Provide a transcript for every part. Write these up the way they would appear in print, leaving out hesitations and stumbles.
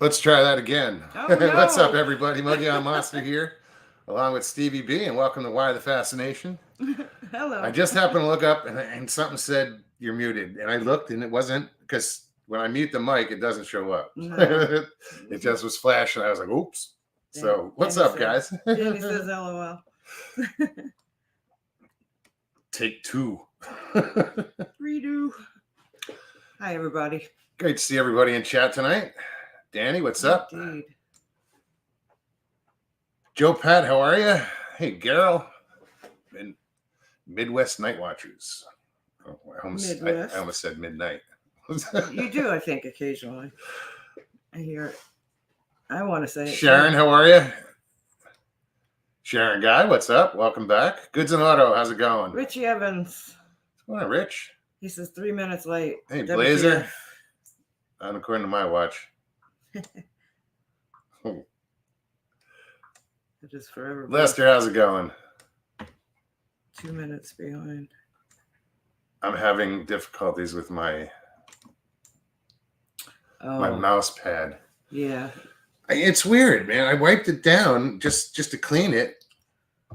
Let's try that again. Oh, no. What's up, everybody? Muggy on Monster here, along with Stevieb, and welcome to Why the Fascination. Hello. I just happened to look up, and something said you're muted, and I looked, and it wasn't, because when I mute the mic, it doesn't show up. No. It just was flashing. I was like, oops. So, what's up, guys? Danny says LOL. Take two. Redo. Hi, everybody. Great to see everybody in chat tonight. Danny, what's up? Indeed. Joe Pat, how are you? Hey, Garrel. And Midwest Night Watchers. Oh, I almost said midnight. You do, I think, occasionally. I hear it. I want to say it. Sharon, how are you? Sharon Guy, what's up? Welcome back. Goods and Auto, how's it going? Richie Evans. What's going on, Rich? He says 3 minutes late. Hey, WTF. Blazer. Not according to my watch. It is forever. Lester, how's it going? 2 minutes behind. I'm having difficulties with my mouse pad. Yeah. It's weird, man. I wiped it down just to clean it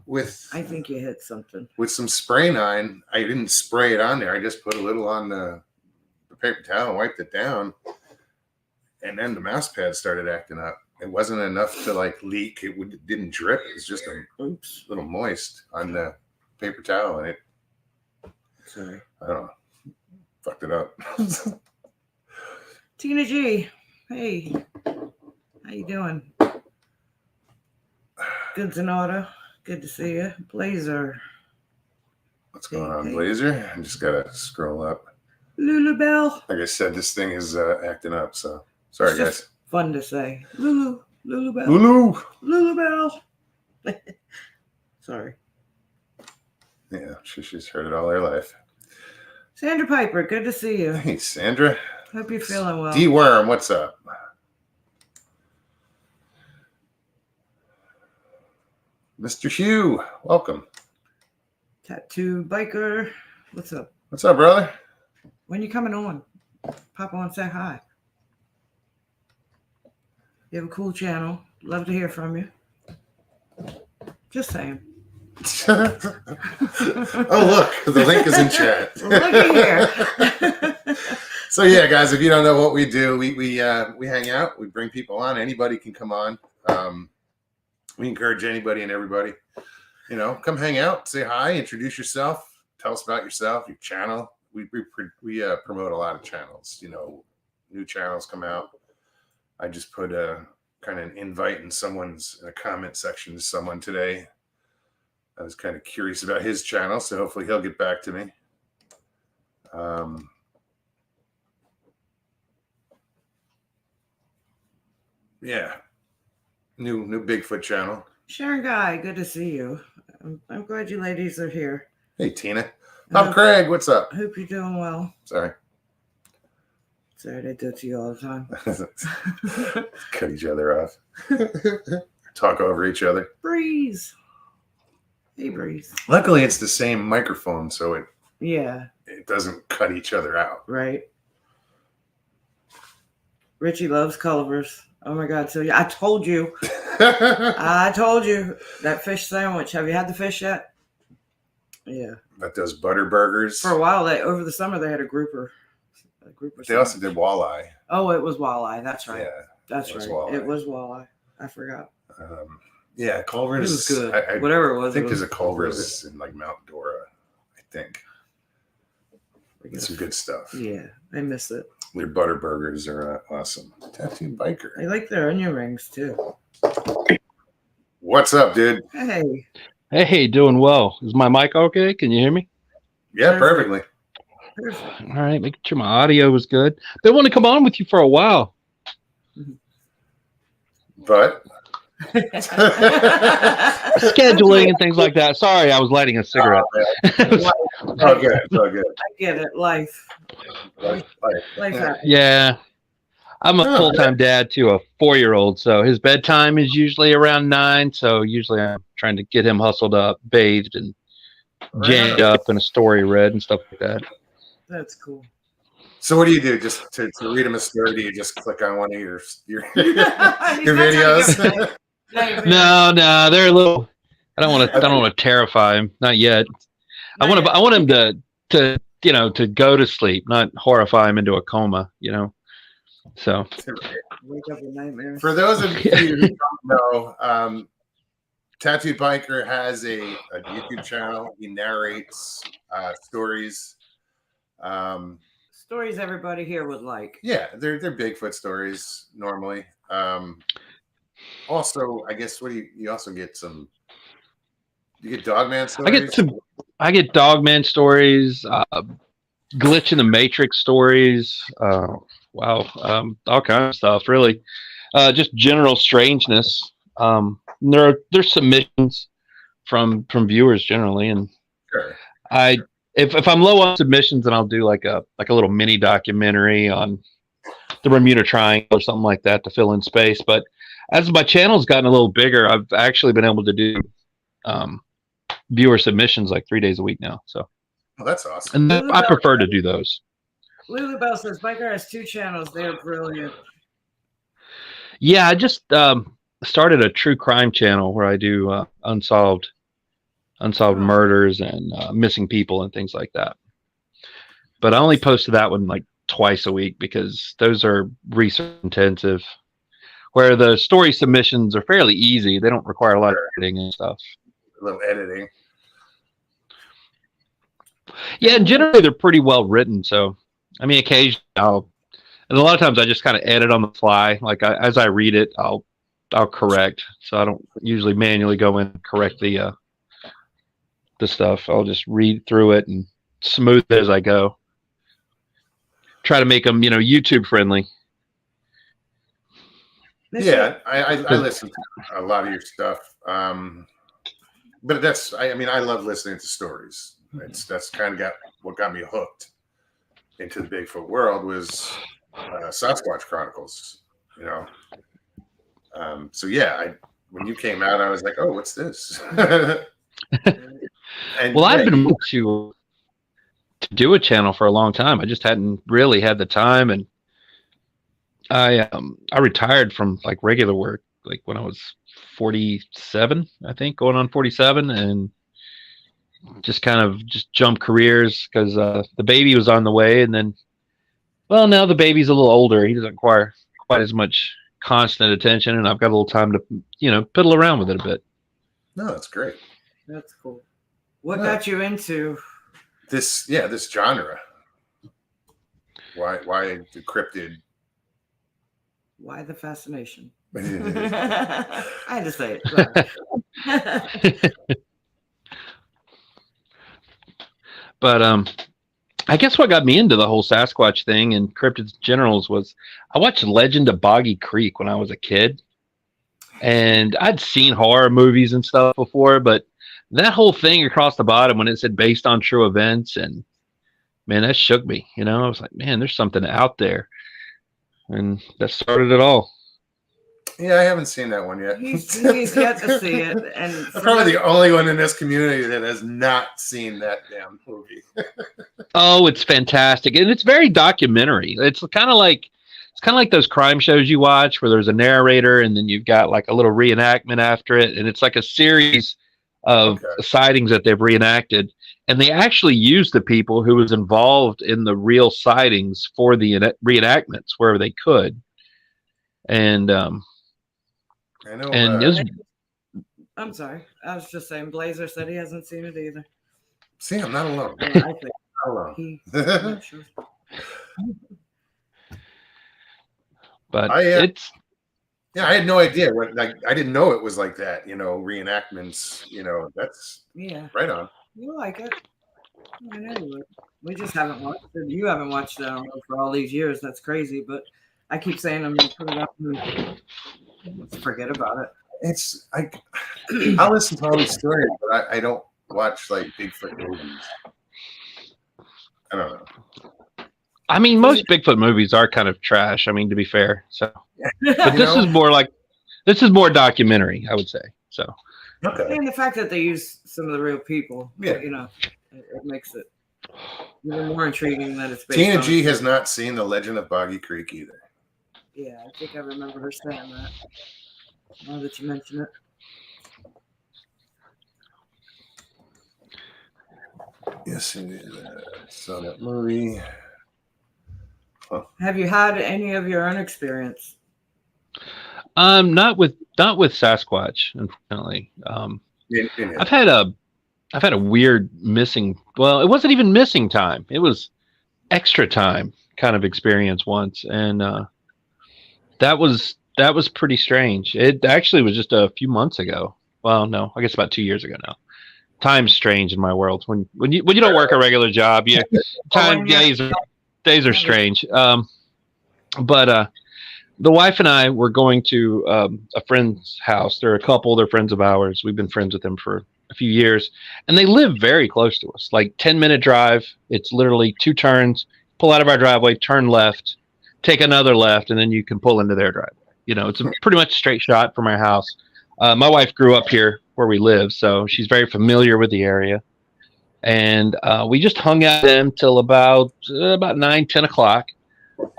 with. I think you hit something. With some spray nine. I didn't spray it on there. I just put a little on the paper towel and wiped it down. And then the mouse pad started acting up. It wasn't enough to like leak. It didn't drip. It was just a little moist on the paper towel, and it. Sorry. I don't know. Fucked it up. Tina G. Hey. How you doing? Goods and Auto. Good to see you. Blazer. What's going on, Blazer? I just gotta scroll up. Lulu Bell. Like I said, this thing is acting up, so sorry, it's guys. Fun to say. Lulu Bell. Lulu Bell. Sorry. Yeah, she's heard it all her life. Sandra Piper, good to see you. Hey, Sandra. Hope you're feeling well. D-Worm, what's up? Mr. Hugh, welcome. Tattoo Biker, what's up? What's up, brother? When you coming on? Pop on, say hi. You have a cool channel. Love to hear from you. Just saying. Oh, look, the link is in chat. Looky here. So yeah, guys, if you don't know what we do, we hang out. We bring people on. Anybody can come on. We encourage anybody and everybody, come hang out, say hi, introduce yourself, tell us about yourself, your channel. We promote a lot of channels. New channels come out. I just put a kind of an invite in a comment section to someone today. I was kind of curious about his channel, so hopefully he'll get back to me. Yeah. New Bigfoot channel. Sharon Guy, good to see you. I'm glad you ladies are here. Hey, Tina. Bob Craig, what's up? Hope you're doing well. Sorry, they do it to you all the time. Cut each other off. Talk over each other. Breeze. Hey, Breeze. Luckily, it's the same microphone, so it doesn't cut each other out. Right. Richie loves Culver's. Oh my God! So I told you. I told you that fish sandwich. Have you had the fish yet? Yeah. But those butter burgers. For a while, over the summer they had a grouper. They also did walleye. Oh, it was walleye. That's right. Yeah, that's right. Walleye. It was walleye. I forgot. Yeah, Culver's. It was good. Whatever it was. I think there's a Culver's in like Mount Dora. I think. It's some good stuff. Yeah, I miss it. Their butter burgers are awesome. Tattoo Biker. I like their onion rings too. What's up, dude? Hey, doing well. Is my mic okay? Can you hear me? Yeah, perfectly. All right, making sure my audio was good. They want to come on with you for a while. But scheduling and things like that. Sorry, I was lighting a cigarette. Oh, good. I get it. Life happens. Yeah. I'm a full-time dad to a 4-year-old, so his bedtime is usually around 9. So usually I'm trying to get him hustled up, bathed, and jammed up, and a story read and stuff like that. That's cool. So what do you do? Just to read him a story? Do you just click on one of your He's your not trying to videos? give away. Yeah, No, they're a little. I don't want to terrify him. Not yet. I want him to to go to sleep, not horrify him into a coma. So. Wake up with nightmares. For those of you who don't know, Tattooed Biker has a YouTube channel. He narrates stories. Stories everybody here would like. Yeah, they're Bigfoot stories normally. Also, I guess you also get some. You get Dogman stories. I get Dogman stories, glitch in the Matrix stories. Wow, all kinds of stuff. Really, just general strangeness. There's submissions from viewers generally, and Sure. If I'm low on submissions, then I'll do like a little mini documentary on the Bermuda Triangle or something like that to fill in space. But as my channel's gotten a little bigger, I've actually been able to do viewer submissions like 3 days a week now. So, that's awesome. And I prefer to do those. Lulu Bell says Biker has 2 channels. They are brilliant. Yeah, I just started a true crime channel where I do unsolved murders and missing people and things like that. But I only posted that one like twice a week because those are research intensive. Where the story submissions are fairly easy. They don't require a lot of editing and stuff. A little editing. Yeah, and generally they're pretty well written. So, I mean, occasionally and a lot of times I just kind of edit on the fly. Like as I read it, I'll correct. So I don't usually manually go in and correct the stuff. I'll just read through it and smooth it as I go. Try to make them, YouTube friendly. Yeah, I listen to a lot of your stuff. But I love listening to stories. That's kind of what got me hooked into the Bigfoot world was Sasquatch Chronicles. So yeah, when you came out, I was like, oh, what's this? Well, I've been wanting to do a channel for a long time. I just hadn't really had the time, and I retired from like regular work like when I was 47, I think, going on 47, and just kind of jumped careers because the baby was on the way, and then, well, now the baby's a little older. He doesn't require quite as much constant attention, and I've got a little time to piddle around with it a bit. No, that's great. That's cool. What got you into this genre? Why the cryptid? Why the fascination? I had to say it. But I guess what got me into the whole Sasquatch thing and cryptids generals was I watched Legend of Boggy Creek when I was a kid, and I'd seen horror movies and stuff before, but that whole thing across the bottom when it said based on true events, and man, that shook me. I was like, man, there's something out there, and that started it all. Yeah, I haven't seen that one yet. He's yet to see it, and I'm probably the only one in this community that has not seen that damn movie. Oh, it's fantastic, and it's very documentary. It's kind of like those crime shows you watch where there's a narrator and then you've got like a little reenactment after it, and it's like a series of sightings that they've reenacted, and they actually use the people who was involved in the real sightings for the reenactments wherever they could. And I know. I'm sorry. I was just saying. Blazer said he hasn't seen it either. See, I'm not alone. I think Not alone. Sure. But it's. Yeah, I had no idea. I didn't know it was like that. Reenactments. That's right on. You like it? I know you would. We just haven't watched it. You haven't watched it for all these years. That's crazy. But I keep saying I'm gonna put it up and let's forget about it. I'll listen to all these stories, but I don't watch like Bigfoot movies. I don't know. I mean, most Bigfoot movies are kind of trash. I mean, to be fair. So, but this is more documentary, I would say. So, and the fact that they use some of the real people, it makes it. Even more intriguing that it's based Tina on G has not seen The Legend of Boggy Creek either. Yeah, I think I remember her saying that. Now that you mention it. Yes, it is. So that movie. Have you had any of your own experience? Not with Sasquatch, unfortunately. I've had a weird missing. Well, it wasn't even missing time. It was extra time kind of experience once, and that was pretty strange. It actually was just a few months ago. Well, no, I guess about 2 years ago now. Time's strange in my world. When you don't work a regular job, days are strange. But the wife and I were going to a friend's house. They're a couple. They're friends of ours. We've been friends with them for a few years, and they live very close to us. Like 10-minute drive. It's literally 2 turns. Pull out of our driveway, turn left, take another left, and then you can pull into their driveway. It's a pretty much straight shot from our house. My wife grew up here where we live, so she's very familiar with the area. And we just hung out with them till about 9, 10 o'clock.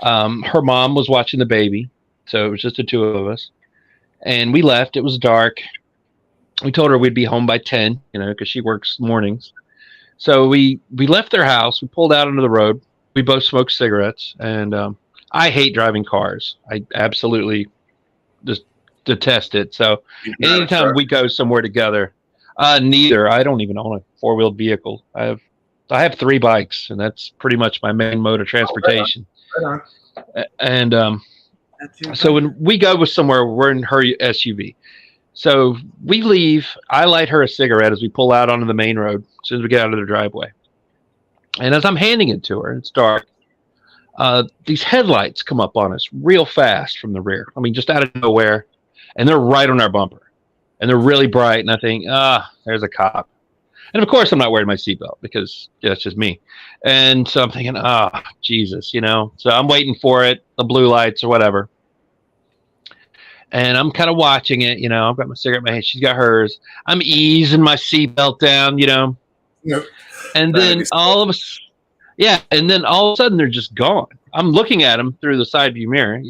Her mom was watching the baby, so it was just the 2 of us. And we left. It was dark. We told her we'd be home by 10, because she works mornings. So we left their house. We pulled out onto the road. We both smoked cigarettes, and I hate driving cars. I absolutely just detest it. So anytime we go somewhere together, neither. I don't even own a 4-wheeled vehicle. I have 3 bikes, and that's pretty much my main mode of transportation. Right on. And so when we go with somewhere, we're in her SUV. So we leave. I light her a cigarette as we pull out onto the main road as soon as we get out of the driveway. And as I'm handing it to her, it's dark. These headlights come up on us real fast from the rear. I mean, just out of nowhere. And they're right on our bumper. And they're really bright. And I think, there's a cop. And of course, I'm not wearing my seatbelt because that's just me. And so I'm thinking, Jesus, So I'm waiting for it, the blue lights or whatever. And I'm kind of watching it, I've got my cigarette in my hand. She's got hers. I'm easing my seatbelt down, Yep. And then all of a sudden they're just gone. I'm looking at them through the side view mirror,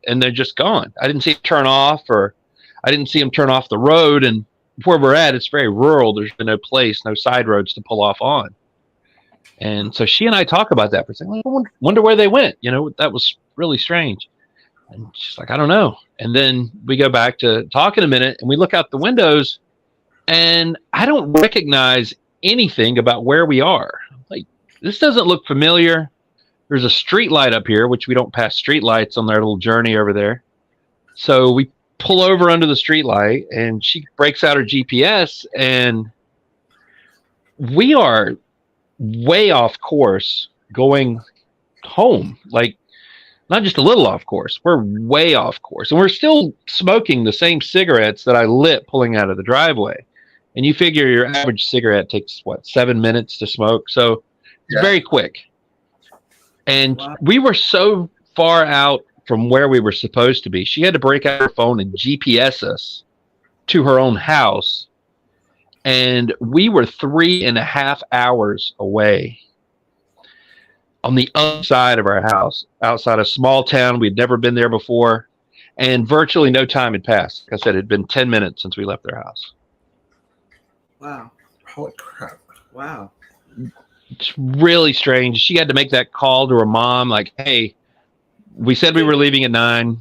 and they're just gone. I didn't see them turn off, or I didn't see them turn off the road. And where we're at, it's very rural. There's no place, no side roads to pull off on. And so she and I talk about that for a second. I wonder where they went. That was really strange. And she's like, I don't know. And then we go back to talking a minute, and we look out the windows, and I don't recognize anything about where we are. Like, this doesn't look familiar. There's a street light up here, which we don't pass street lights on their little journey over there. So we pull over under the street light, and she breaks out her GPS, and we are way off course going home. Like, not just a little off course. We're way off course. And we're still smoking the same cigarettes that I lit pulling out of the driveway. And you figure your average cigarette takes, 7 minutes to smoke? So it's very quick. And we were so far out from where we were supposed to be. She had to break out her phone and GPS us to her own house. And we were 3.5 hours away on the other side of our house, outside a small town. We'd never been there before. And virtually no time had passed. Like I said, it had been 10 minutes since we left their house. Wow. Holy crap. Wow. It's really strange. She had to make that call to her mom, like, hey, we said we were leaving at 9.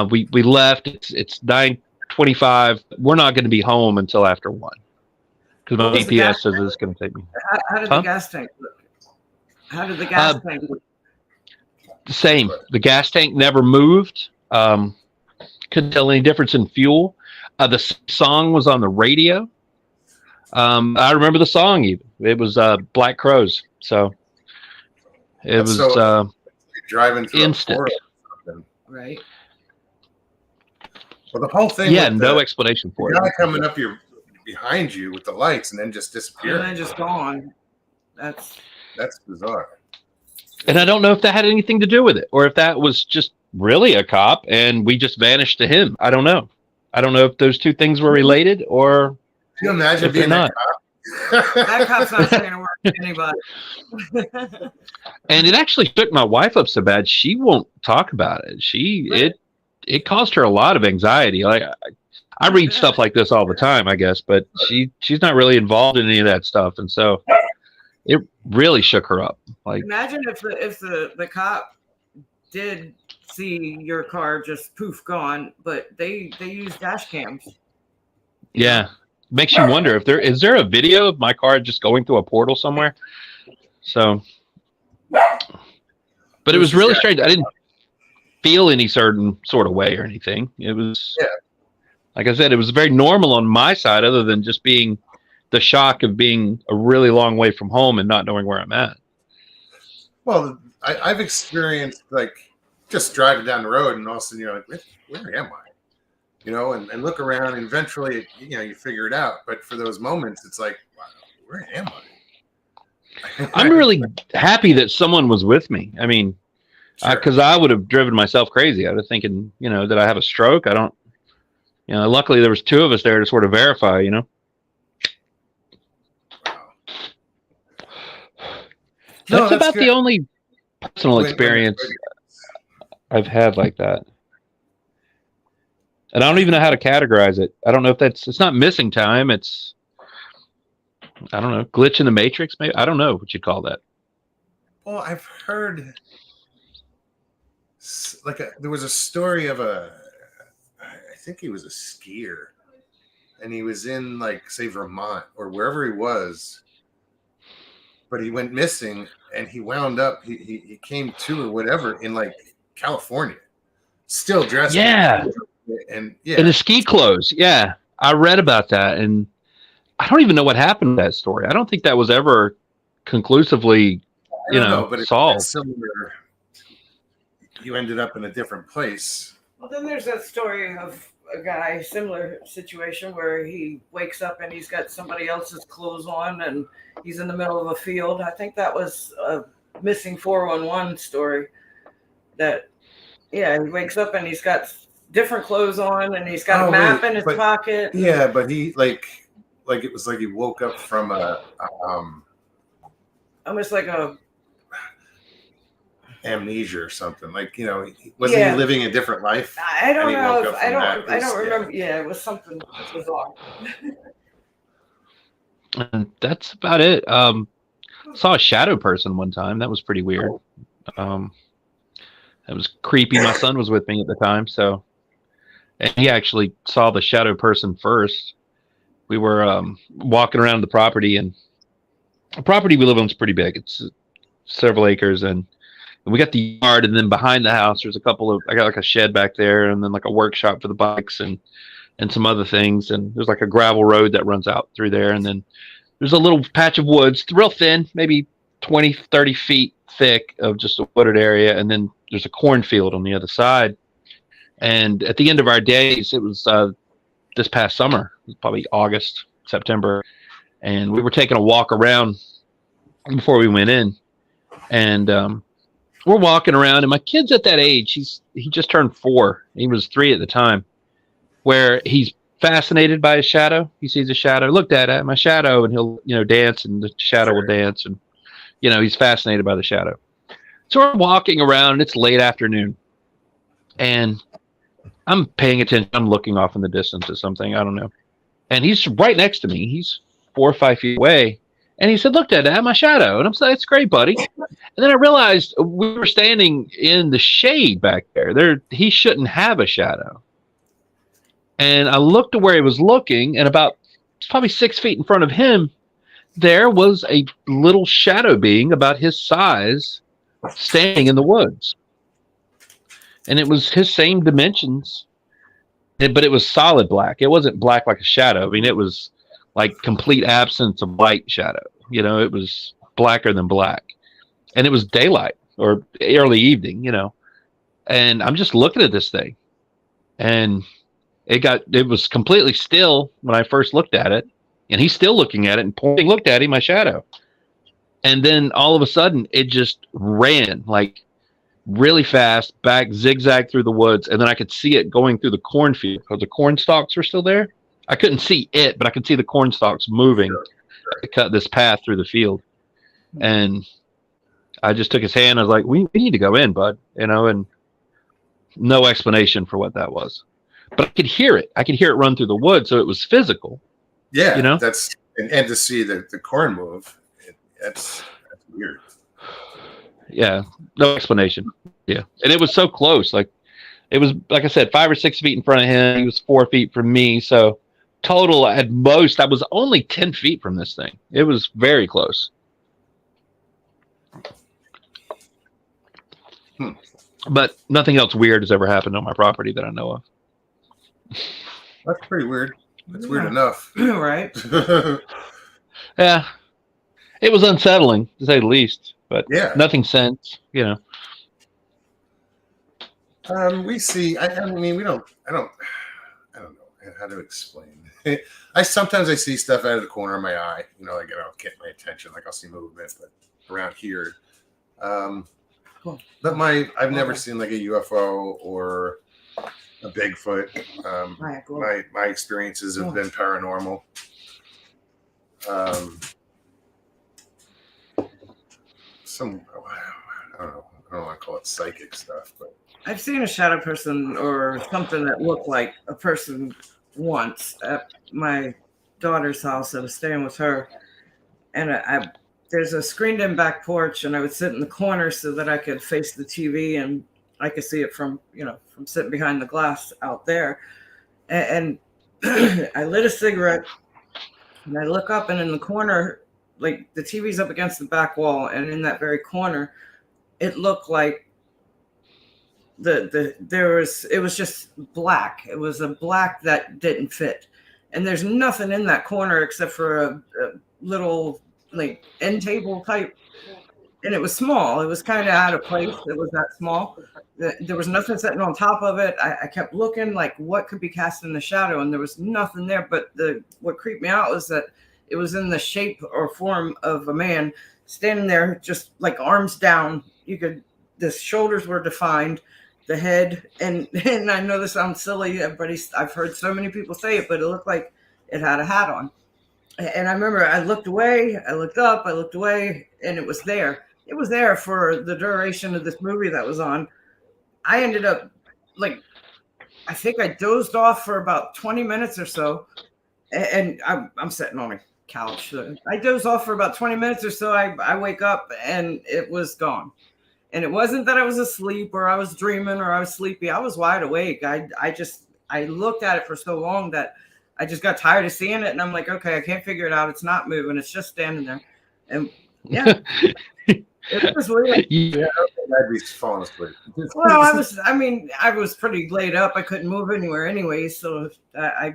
We left. It's 9:25. We're not going to be home until after 1. Because my GPS says it's going to take me. How did the gas tank look? How did the gas tank look? Same. The gas tank never moved. Couldn't tell any difference in fuel. The song was on the radio. I remember the song even. It was Black Crows. So it was driving through instant. Right. Well, the whole thing. Yeah, no explanation for it. The guy coming up behind you with the lights and then just disappearing. And then just gone. That's bizarre. And I don't know if that had anything to do with it, or if that was just really a cop and we just vanished to him. I don't know. I don't know if those two things were related, or can you imagine being a cop? That cop's not saying a word to anybody. And it actually shook my wife up so bad she won't talk about it. It caused her a lot of anxiety. Like I read stuff like this all the time, I guess, but she's not really involved in any of that stuff, and so it really shook her up. Like, imagine if the cop did see your car just poof gone, but they use dash cams. yeah, makes you wonder if is there a video of my car just going through a portal somewhere. So, but it was really strange. I didn't feel any certain sort of way or anything. It was, like I said, it was very normal on my side, other than just being the shock of being a really long way from home and not knowing where I'm at. Well, I've experienced like just driving down the road, and all of a sudden you're like, where am I? You know, and look around, and eventually, you know, you figure it out. But for those moments, it's like, wow, where am I? I'm really happy that someone was with me. I mean, because I would have driven myself crazy. I was thinking, you know, did I have a stroke? I don't, you know, luckily there was two of us there to sort of verify, you know. No, That's about good. the only personal experience I've had like that. And I don't even know how to categorize it. I don't know if it's not missing time. It's, I don't know, glitch in the matrix, maybe. I don't know what you'd call that. Well, I've heard like there was a story of I think he was a skier, and he was in like, say, Vermont or wherever he was, but he went missing, and he wound up, he came to or whatever in like California, still dressed. Yeah. And in his ski clothes. Yeah. I read about that, and I don't even know what happened to that story. I don't think that was ever conclusively, solved. It's similar. You ended up in a different place. Well, then there's that story of a guy, similar situation, where he wakes up and he's got somebody else's clothes on, and he's in the middle of a field. I think that was a missing 411 story. He wakes up and he's got different clothes on, and he's got a map in his pocket. Yeah, but he like it was like he woke up from almost like a amnesia or something. Like, you know, wasn't he living a different life? I don't know. I don't remember. Yeah, it was something bizarre. And that's about it. Saw a shadow person one time. That was pretty weird. That was creepy. My son was with me at the time, and he actually saw the shadow person first. We were walking around the property, and the property we live on is pretty big. It's several acres, and we got the yard, and then behind the house there's I got like a shed back there, and then like a workshop for the bikes and some other things, and there's like a gravel road that runs out through there, and then there's a little patch of woods, real thin, maybe 20-30 feet thick, of just a wooded area, and then there's a cornfield on the other side. And at the end of our days, it was this past summer, it was probably August, September, and we were taking a walk around before we went in, and we're walking around, and my kid's at that age. He just turned 4. He was 3 at the time, where he's fascinated by his shadow. He sees a shadow, looked at my shadow, and he'll dance, and the shadow will dance, and he's fascinated by the shadow. So we're walking around, and it's late afternoon, and I'm paying attention. I'm looking off in the distance at something. I don't know. And he's right next to me. He's 4 or 5 feet away. And he said, "Look, Dad, my shadow." And I'm saying, "It's great, buddy." And then I realized we were standing in the shade back there. He shouldn't have a shadow. And I looked to where he was looking, and about probably 6 feet in front of him, there was a little shadow being about his size standing in the woods. And it was his same dimensions, but it was solid black. It wasn't black like a shadow. I mean, it was like complete absence of light shadow. It was blacker than black. And it was daylight or early evening, and I'm just looking at this thing, and it was completely still when I first looked at it, and he's still looking at it and pointing, looked at him, my shadow. And then all of a sudden it just ran like really fast, back, zigzag through the woods, and then I could see it going through the cornfield because the corn stalks were still there. I couldn't see it, but I could see the corn stalks moving cut this path through the field, and I just took his hand. I was like, "We need to go in, bud," and no explanation for what that was, but I could hear it. I could hear it run through the wood, so it was physical. Yeah, that's and to see the corn move, that's weird. Yeah, no explanation. Yeah, and it was so close. Like it was, like I said, 5 or 6 feet in front of him. He was 4 feet from me. So total, at most, I was only 10 feet from this thing. It was very close. But nothing else weird has ever happened on my property that I know of. That's pretty weird. That's weird enough. Right. Yeah. It was unsettling, to say the least. But yeah, nothing since, we see. I mean, we don't. I don't know how to explain. Sometimes I see stuff out of the corner of my eye. Like get my attention. Like I'll see movement, but around here. Cool. But I've never seen like a UFO or a Bigfoot. My experiences have been paranormal. I don't want to call it psychic stuff, but I've seen a shadow person or something that looked like a person once at my daughter's house. I was staying with her, and there's a screened-in back porch, and I would sit in the corner so that I could face the TV and I could see it from sitting behind the glass out there. And I lit a cigarette, and I look up, and in the corner, like the TV's up against the back wall, and in that very corner, it looked like it was just black. It was a black that didn't fit, and there's nothing in that corner except for a little like end table type, and it was small. It was kind of out of place. It was that small. There was nothing sitting on top of it. I kept looking like what could be cast in the shadow, and there was nothing there. But what creeped me out was that it was in the shape or form of a man standing there, just like arms down. The shoulders were defined, the head, and I know this sounds silly. I've heard so many people say it, but it looked like it had a hat on. And I remember I looked away, I looked up, I looked away, and it was there. It was there for the duration of this movie that was on. I ended up, I think I dozed off for about 20 minutes or so, and I'm sitting on a couch. I dozed off for about 20 minutes or so. I wake up, and it was gone. And it wasn't that I was asleep or I was dreaming or I was sleepy. I was wide awake. I looked at it for so long that I just got tired of seeing it. And I'm like, okay, I can't figure it out. It's not moving. It's just standing there. And yeah, it was weird. Yeah, I'd be falling asleep. Well, I was pretty laid up. I couldn't move anywhere anyway. So I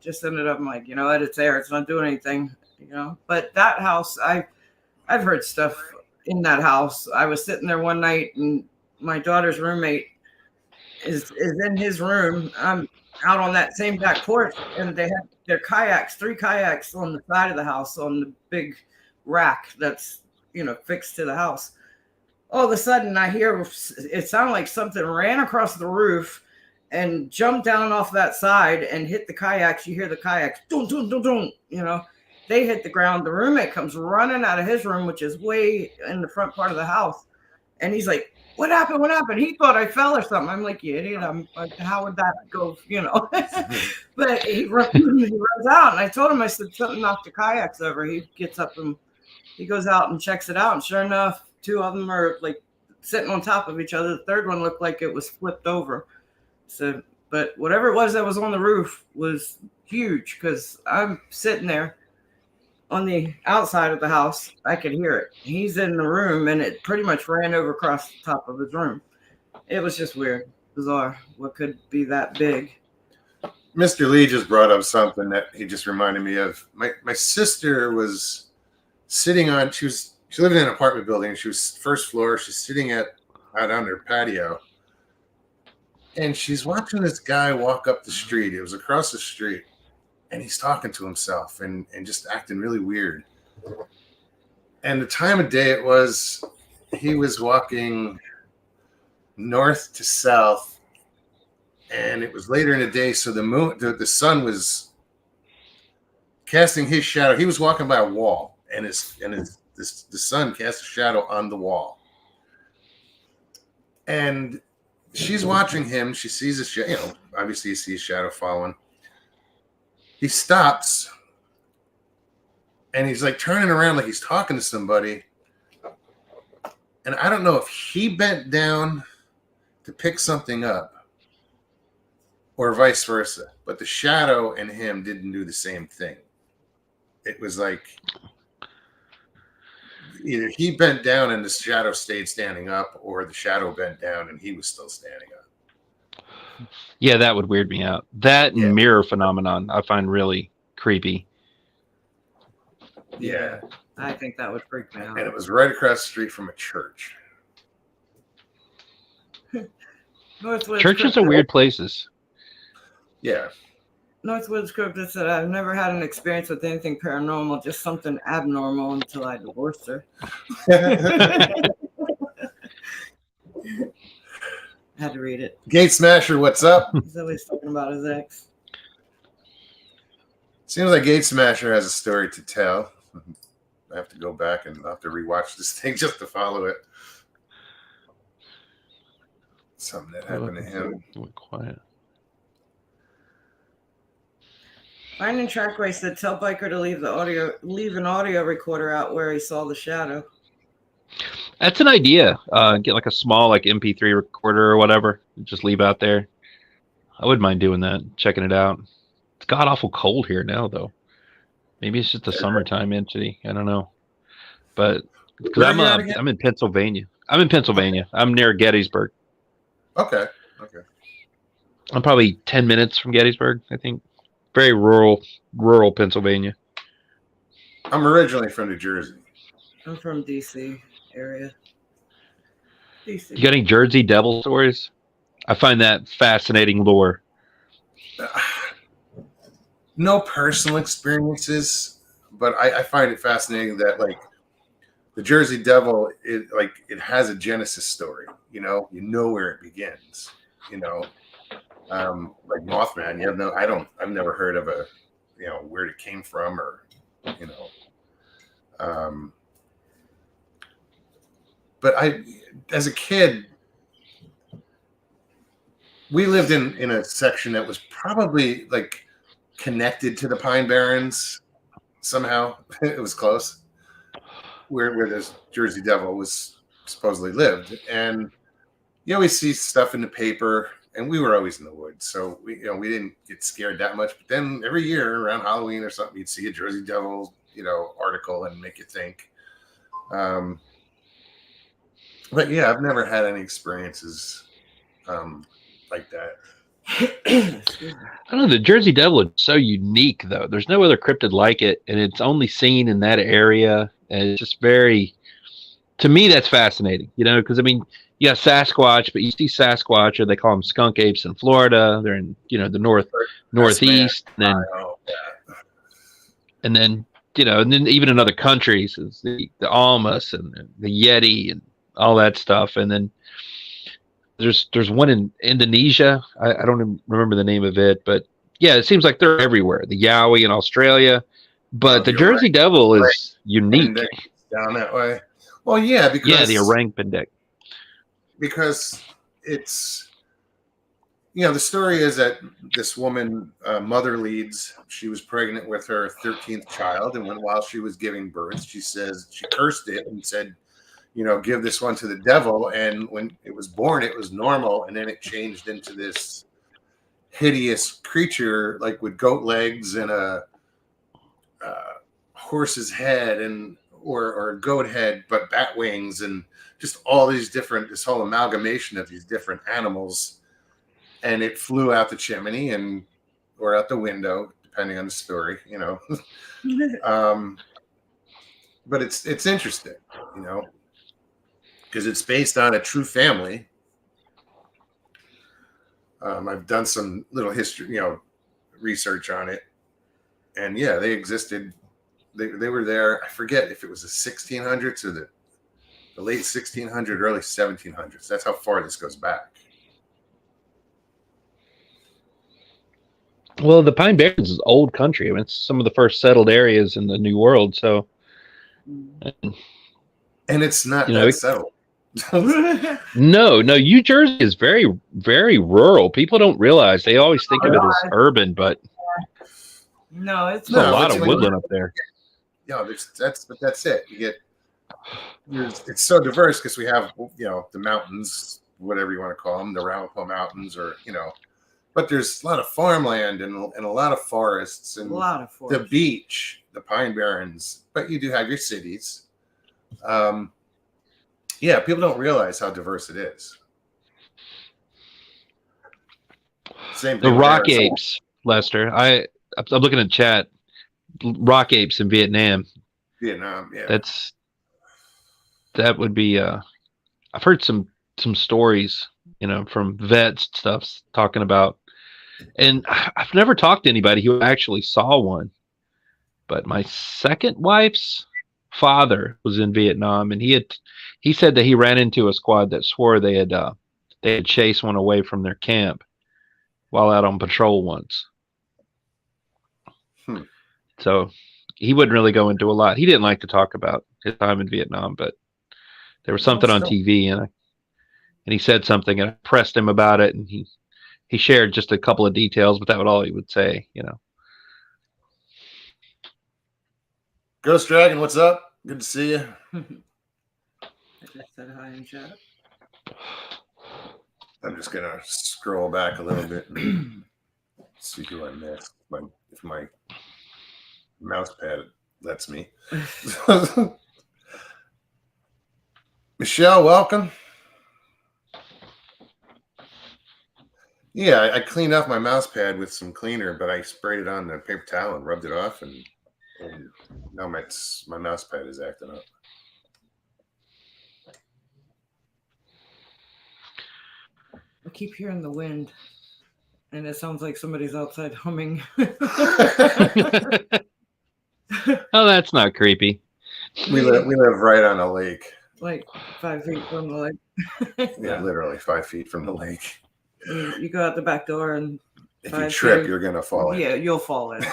just ended up like, it's there. It's not doing anything, But that house, I've heard stuff in that house. I was sitting there one night, and my daughter's roommate is in his room. I'm out on that same back porch, and they had their kayaks, 3 kayaks on the side of the house on the big rack that's fixed to the house. All of a sudden, I hear it sounded like something ran across the roof and jumped down off that side and hit the kayaks. You hear the kayaks, dun, dun, dun, dun, They hit the ground. The roommate comes running out of his room, which is way in the front part of the house. And he's like, what happened? What happened? He thought I fell or something. I'm like, you idiot. I'm like, how would that go? But he runs out. And I told him, I said, something knocked the kayaks over. He gets up and he goes out and checks it out. And sure enough, 2 of them are like sitting on top of each other. The third one looked like it was flipped over. So, but whatever it was that was on the roof was huge, because I'm sitting there on the outside of the house. I could hear it. He's in the room, and it pretty much ran over across the top of his room. It was just weird, bizarre. What could be that big? Mr. Lee just brought up something that he just reminded me of. My sister was sitting on. She lived in an apartment building. She was first floor. She's sitting out on her patio, and she's watching this guy walk up the street. It was across the street. And he's talking to himself and just acting really weird. And the time of day it was, he was walking north to south, and it was later in the day, so the sun was casting his shadow. He was walking by a wall, and the sun cast a shadow on the wall. And she's watching him. She sees a shadow. Obviously, you see a shadow following. He stops, and he's like turning around like he's talking to somebody. And I don't know if he bent down to pick something up or vice versa, but the shadow and him didn't do the same thing. It was like either he bent down and the shadow stayed standing up, or the shadow bent down and he was still standing up. Yeah, that would weird me out. That and mirror phenomenon I find really creepy. Yeah. I think that would freak me out. And it was right across the street from a church. Churches are weird places. Yeah. Northwoods Cryptid said, I've never had an experience with anything paranormal, just something abnormal until I divorced her. Had to read it. Gate Smasher, what's up? He's always talking about his ex. Seems like Gate Smasher has a story to tell. I have to go back and I'll have to rewatch this thing just to follow it. Something that happened to him. Went quiet. Finding Trackway said, tell Biker to leave an audio recorder out where he saw the shadow. That's an idea. Get like a small like MP3 recorder or whatever. Just leave out there. I wouldn't mind doing that, checking it out. It's god awful cold here now though. Maybe it's just a summertime entity. I don't know. But because I'm in Pennsylvania. Okay. I'm near Gettysburg. Okay. I'm probably 10 minutes from Gettysburg, I think. Very rural Pennsylvania. I'm originally from New Jersey. I'm from DC area. DC. You got any Jersey Devil stories? I find that fascinating lore. No personal experiences, but I find it fascinating that like the Jersey Devil, it has a genesis story. You know where it begins. Like Mothman, I've never heard of where it came from or. But as a kid, we lived in a section that was probably like connected to the Pine Barrens somehow. It was close where this Jersey Devil was supposedly lived. And you always see stuff in the paper, and we were always in the woods. So we didn't get scared that much. But then every year around Halloween or something, you'd see a Jersey Devil, article and make you think. But yeah, I've never had any experiences like that. I don't know. The Jersey Devil is so unique, though. There's no other cryptid like it, and it's only seen in that area. And it's just to me, that's fascinating. Because I mean, you got Sasquatch, but you see Sasquatch, or they call them skunk apes in Florida. They're in the northeast, and then even in other countries, is the Almas and the Yeti and all that stuff. And then there's one in Indonesia. I don't even remember the name of it, but yeah, it seems like they're everywhere. The Yowie in Australia, but the Jersey Devil is unique. Down that way. Well, yeah, because the orang pendek. Because it's the story is that this woman, Mother Leeds, she was pregnant with her 13th child, and while she was giving birth, she says she cursed it and said, give this one to the devil. And when it was born, it was normal, and then it changed into this hideous creature, like with goat legs and a horse's head or a goat head, but bat wings, and just all these this whole amalgamation of these different animals. And it flew out the chimney or out the window, depending on the story, but it's interesting, because it's based on a true family. I've done some little history, research on it, and yeah, they existed. They were there. I forget if it was the 1600s or the late 1600s, early 1700s. That's how far this goes back. Well, the Pine Barrens is old country. I mean, it's some of the first settled areas in the New World. So, And it's not you know, that settled. no, New Jersey is very, very rural. People don't realize. They always think of it as urban, but No, it's there's a No, lot but of woodland up there. that's it. You get it's so diverse because we have the mountains, whatever you want to call them, the Ramapo Mountains, or but there's a lot of farmland and a lot of forests and a lot of the beach, the Pine Barrens. But you do have your cities. Yeah, people don't realize how diverse it is. Same thing. The with rock Arizona. apes, Lester. I'm looking at chat. Rock apes in Vietnam. Vietnam, yeah. That would be. I've heard some stories, from vets and stuff talking about, and I've never talked to anybody who actually saw one. But my second wife's father was in Vietnam, and he said that he ran into a squad that swore they had chased one away from their camp while out on patrol once. So he wouldn't really go into a lot. He didn't like to talk about his time in Vietnam, but there was something on TV, and he said something, and I pressed him about it, and he shared just a couple of details, but that was all he would say, Ghost Dragon, what's up? Good to see you. I just said hi in chat. I'm just gonna scroll back a little bit and see who I missed. If my mouse pad lets me. Michelle, welcome. Yeah, I cleaned off my mouse pad with some cleaner, but I sprayed it on the paper towel and rubbed it off, and now my mouse pad is acting up. I keep hearing the wind, and it sounds like somebody's outside humming. Oh, that's not creepy. We live right on a lake. Like 5 feet from the lake. Yeah, literally 5 feet from the lake. You go out the back door, and if you trip, you're gonna fall in. Yeah, you'll fall in.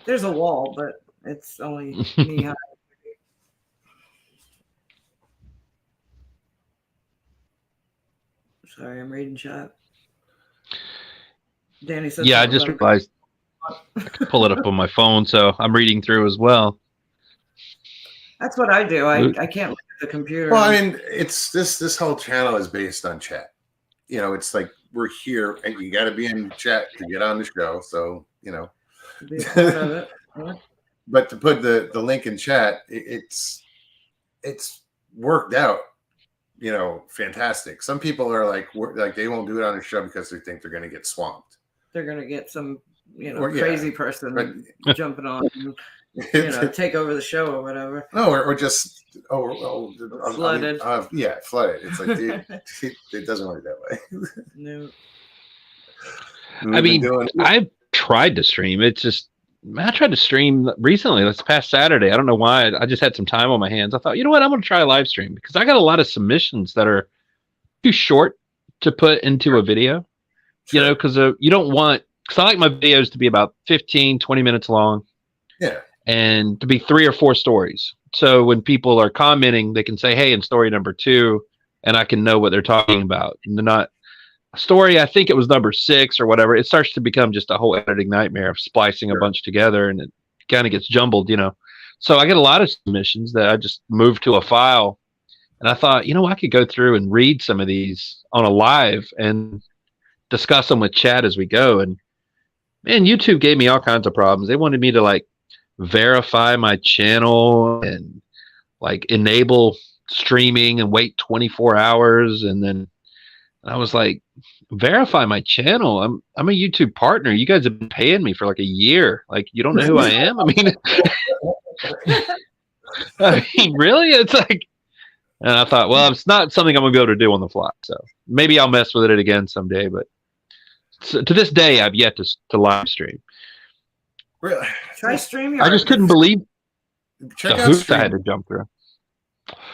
There's a wall, but it's only knee high. Sorry, I'm reading chat. Danny said, yeah, I just realized I can pull it up on my phone, so I'm reading through as well. That's what I do. I can't look at the computer. Well, I mean, it's this whole channel is based on chat. It's like we're here, and you got to be in chat to get on the show. So To be a part of it. Yeah. But to put the link in chat, it's worked out. Fantastic. Some people are like they won't do it on the show because they think they're going to get swamped. They're going to get some crazy person jumping on and take over the show or whatever. No, or just flooded. Flooded. It's like, dude, it doesn't work that way. No. I mean, I've tried to stream. It's just, I tried to stream recently. This past Saturday. I don't know why. I just had some time on my hands. I thought, you know what? I'm going to try a live stream because I got a lot of submissions that are too short to put into a video. Sure. Because you don't want, because I like my videos to be about 15, 20 minutes long. Yeah. And to be 3 or 4 stories. So when people are commenting, they can say, hey, in story number 2, and I can know what they're talking about. And they're not story, I think it was number 6 or whatever. It starts to become just a whole editing nightmare of splicing a bunch together, and it kind of gets jumbled, So I get a lot of submissions that I just moved to a file. And I thought, I could go through and read some of these on a live and discuss them with chat as we go. And man, YouTube gave me all kinds of problems. They wanted me to verify my channel and enable streaming and wait 24 hours. And then I was like, verify my channel. I'm a YouTube partner. You guys have been paying me for a year. You don't know who I am? I mean, really? It's and I thought, well, it's not something I'm going to be able to do on the fly. So maybe I'll mess with it again someday. But to this day, I've yet to live stream. Really? Try StreamYard. I just couldn't believe Check the out hoops I had to jump through.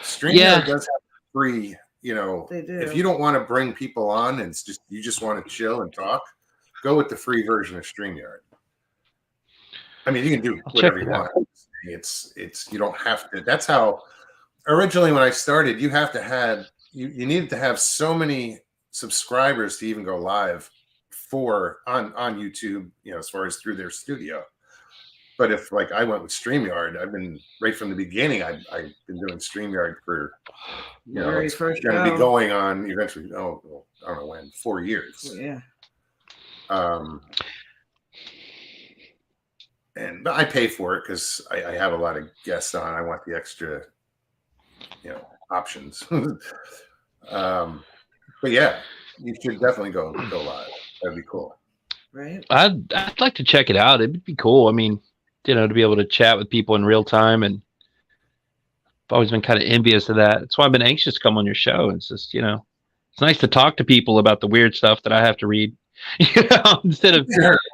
StreamYard does have free. They do. If you don't want to bring people on and you just want to chill and talk, go with the free version of StreamYard. I mean, you can do whatever you want. It's you don't have to. That's how originally when I started, you needed to have so many subscribers to even go live on YouTube, as far as through their studio. But if like I went with StreamYard, I've been right from the beginning. I've been doing StreamYard for it's going to be going on eventually. Oh, well, I don't know when, 4 years. Yeah. But I pay for it because I have a lot of guests on. I want the extra, options. But yeah, you should definitely go live. That'd be cool. Right. I'd like to check it out. It'd be cool. I mean, to be able to chat with people in real time, and I've always been kind of envious of that. That's why I've been anxious to come on your show. It's just, it's nice to talk to people about the weird stuff that I have to read, instead of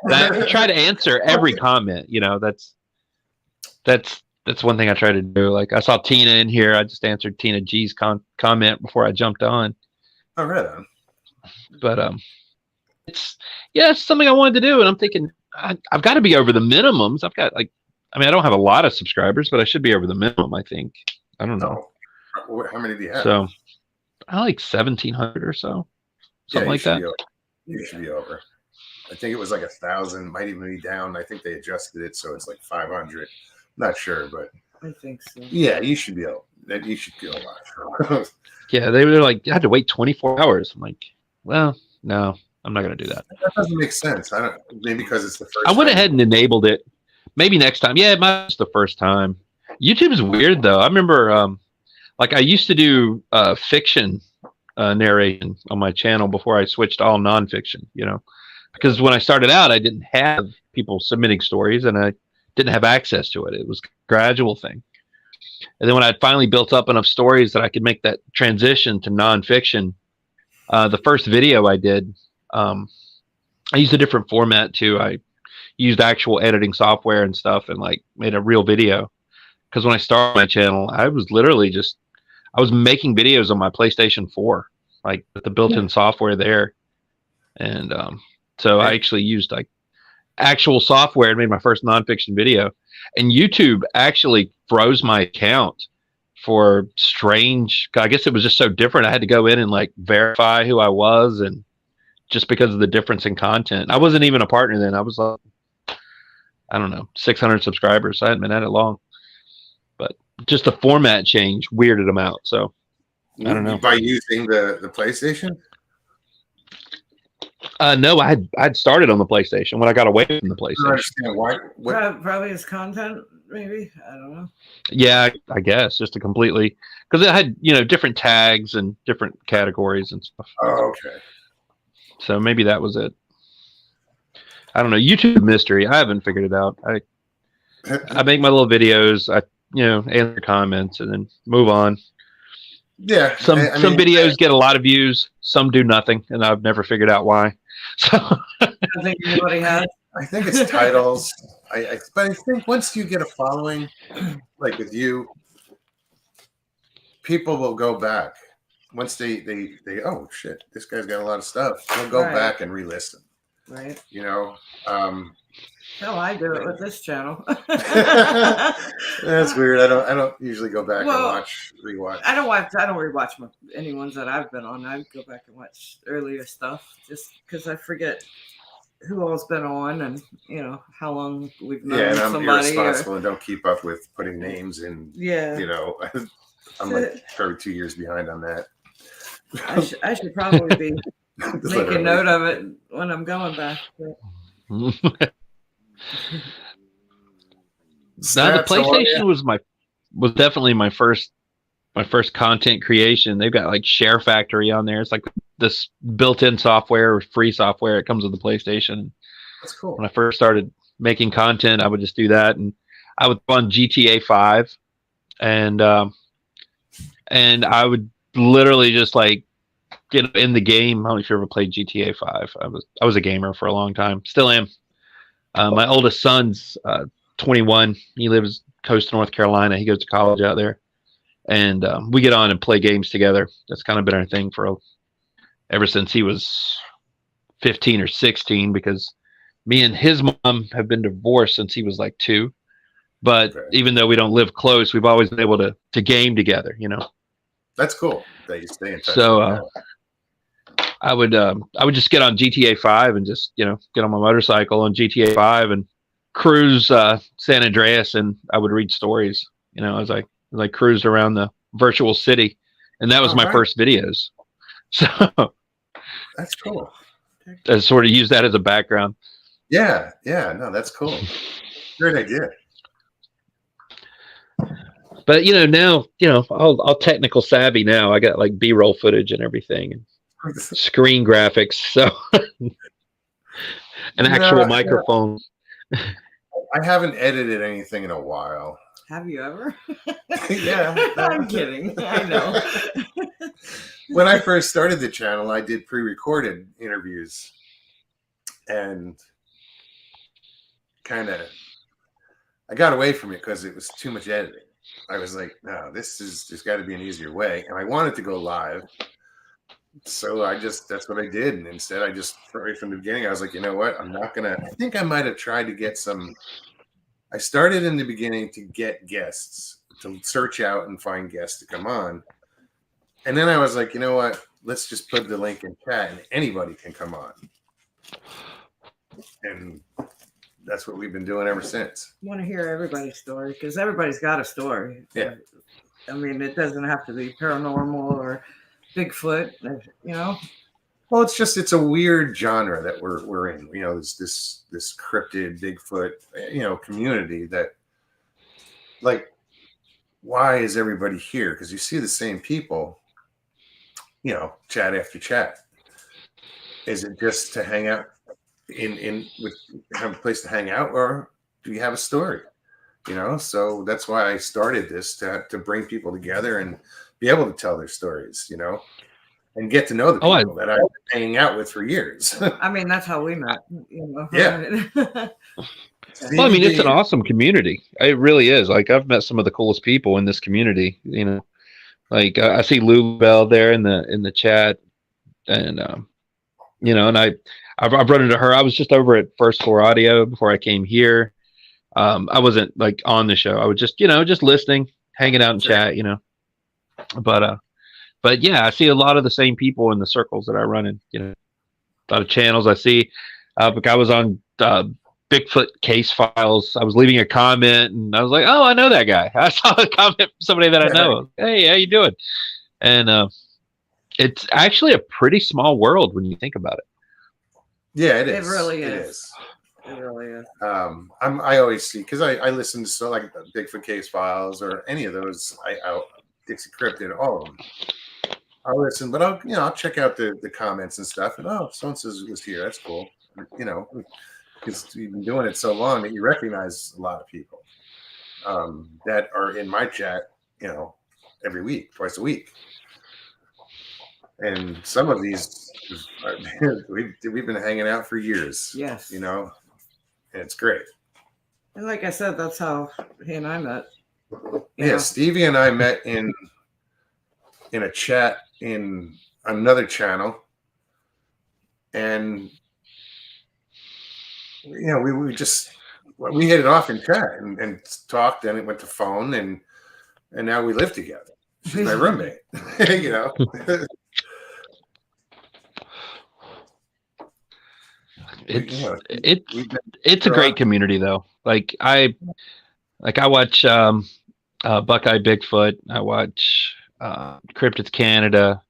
I try to answer every comment. That's one thing I try to do. Like I saw Tina in here. I just answered Tina G's comment before I jumped on. Oh, right on. But it's something I wanted to do, and I'm thinking I've got to be over the minimums. I've got I don't have a lot of subscribers, but I should be over the minimum. I think. I don't know. Oh. How many do you have? So I like 1,700 or so, something like that. You should be over. I think it was like 1,000. Might even be down. I think they adjusted it, so it's like 500. Not sure, but I think so. Yeah, you should be able. You should feel a lot. Yeah, they were like, you had to wait 24 hours. I'm like, well, no, I'm not going to do that. That doesn't make sense. Maybe because it's the first. I went ahead and enabled it. Maybe next time. Yeah, it might be the first time. YouTube is weird though. I remember, I used to do fiction narration on my channel before I switched to all nonfiction. Because when I started out, I didn't have people submitting stories, and I didn't have access to it. It was a gradual thing. And then when I finally built up enough stories that I could make that transition to nonfiction, the first video I did, I used a different format too. I used actual editing software and stuff, and made a real video. Because when I started my channel, I was literally I was making videos on my PlayStation 4, with the built-in software there. And so I actually used actual software and made my first nonfiction video. And YouTube actually froze my account for strange. I guess it was just so different. I had to go in and verify who I was, and just because of the difference in content. I wasn't even a partner then. I was I don't know, 600 subscribers. I hadn't been at it long, but just the format change weirded them out. So I don't know. By using the PlayStation? No, I'd started on the PlayStation when I got away from the PlayStation. I understand why. Probably his content, maybe. I don't know. Yeah, I guess just a completely, because it had different tags and different categories and stuff. Oh, okay. So maybe that was it. I don't know. YouTube mystery. I haven't figured it out. I make my little videos. I answer comments and then move on. Yeah. Some videos get a lot of views. Some do nothing, and I've never figured out why. So I don't think anybody has. I think it's titles. But I think once you get a following, like with you, people will go back. Once they oh shit, this guy's got a lot of stuff. They'll go back and re-listen. Right. Hell, I do it with this channel. That's weird. I don't usually go back and rewatch. I don't rewatch any ones that I've been on. I go back and watch earlier stuff just because I forget who all's been on and how long we've known somebody. I'm irresponsible and don't keep up with putting names in. Yeah. I'm probably 2 years behind on that. I should probably be making note of it when I'm going back. Now the PlayStation was definitely my first content creation. They've got Share Factory on there. It's this built-in software, free software. It comes with the PlayStation. That's cool. When I first started making content, I would just do that, and I would run GTA 5, and I would literally just get in the game. I don't know if you ever played GTA 5. I was a gamer for a long time. Still am. My oldest son's 21. He lives coast of North Carolina. He goes to college out there, and we get on and play games together. That's kind of been our thing ever since he was 15 or 16 because me and his mom have been divorced since he was like 2. But Okay. even though we don't live close, we've always been able to game together, That's cool that you stay in touch. So like that. I would just get on GTA 5 and just get on my motorcycle on GTA 5 and cruise San Andreas, and I would read stories. As I cruised around the virtual city, and that was my right. first videos. So That's cool. I sort of use that as a background. Yeah, no, that's cool. Great idea. But now I'll technical savvy now. I got like B-roll footage and everything, and screen graphics, so an actual microphone. I haven't edited anything in a while. Have you ever? Yeah. I'm kidding. I know. When I first started the channel, I did pre-recorded interviews, and I got away from it because it was too much editing. I was like, no, there's got to be an easier way. And I wanted to go live. So that's what I did. And instead right from the beginning, I was like, you know what? I think I might have tried to get I started in the beginning to get guests, to search out and find guests to come on. And then I was like, you know what? Let's just put the link in chat and anybody can come on. And that's what we've been doing ever since. I want to hear everybody's story because everybody's got a story. Yeah. I mean, it doesn't have to be paranormal or Bigfoot, Well, it's a weird genre that we're in. This cryptid Bigfoot, community that, like, why is everybody here? Because you see the same people, chat after chat. Is it just to hang out have a place to hang out, or do you have a story? So that's why I started this to bring people together and be able to tell their stories, and get to know the people that I've been hanging out with for years. I mean, that's how we met. Yeah. Well, I mean, it's an awesome community. It really is. Like, I've met some of the coolest people in this community. Like I see Lou Bell there in the chat, and and I've run into her. I was just over at First Floor Audio before I came here. I wasn't like on the show. I was just just listening, hanging out in chat. But yeah, I see a lot of the same people in the circles that I run in. A lot of channels I see. Like I was on Bigfoot Case Files. I was leaving a comment, and I was like, "Oh, I know that guy." I saw a comment from somebody that I know. Hey, how you doing? And it's actually a pretty small world when you think about it. Yeah, it is. It really is. It is. It really is. I always see, because I listen to like Bigfoot Case Files or any of those. Dixie Cryptid, all of them. I'll listen, but I'll check out the comments and stuff, and so-and-so was here. That's cool. Because you've been doing it so long that you recognize a lot of people that are in my chat, every week, twice a week. And some of these, we've been hanging out for years. Yes. And it's great. And like I said, that's how he and I met. Yeah, Stevie and I met in a chat in another channel, and we hit it off in chat and talked, and it went to phone, and now we live together. She's my roommate. It's a great community though. Like I watch Buckeye Bigfoot. I watch Cryptids Canada,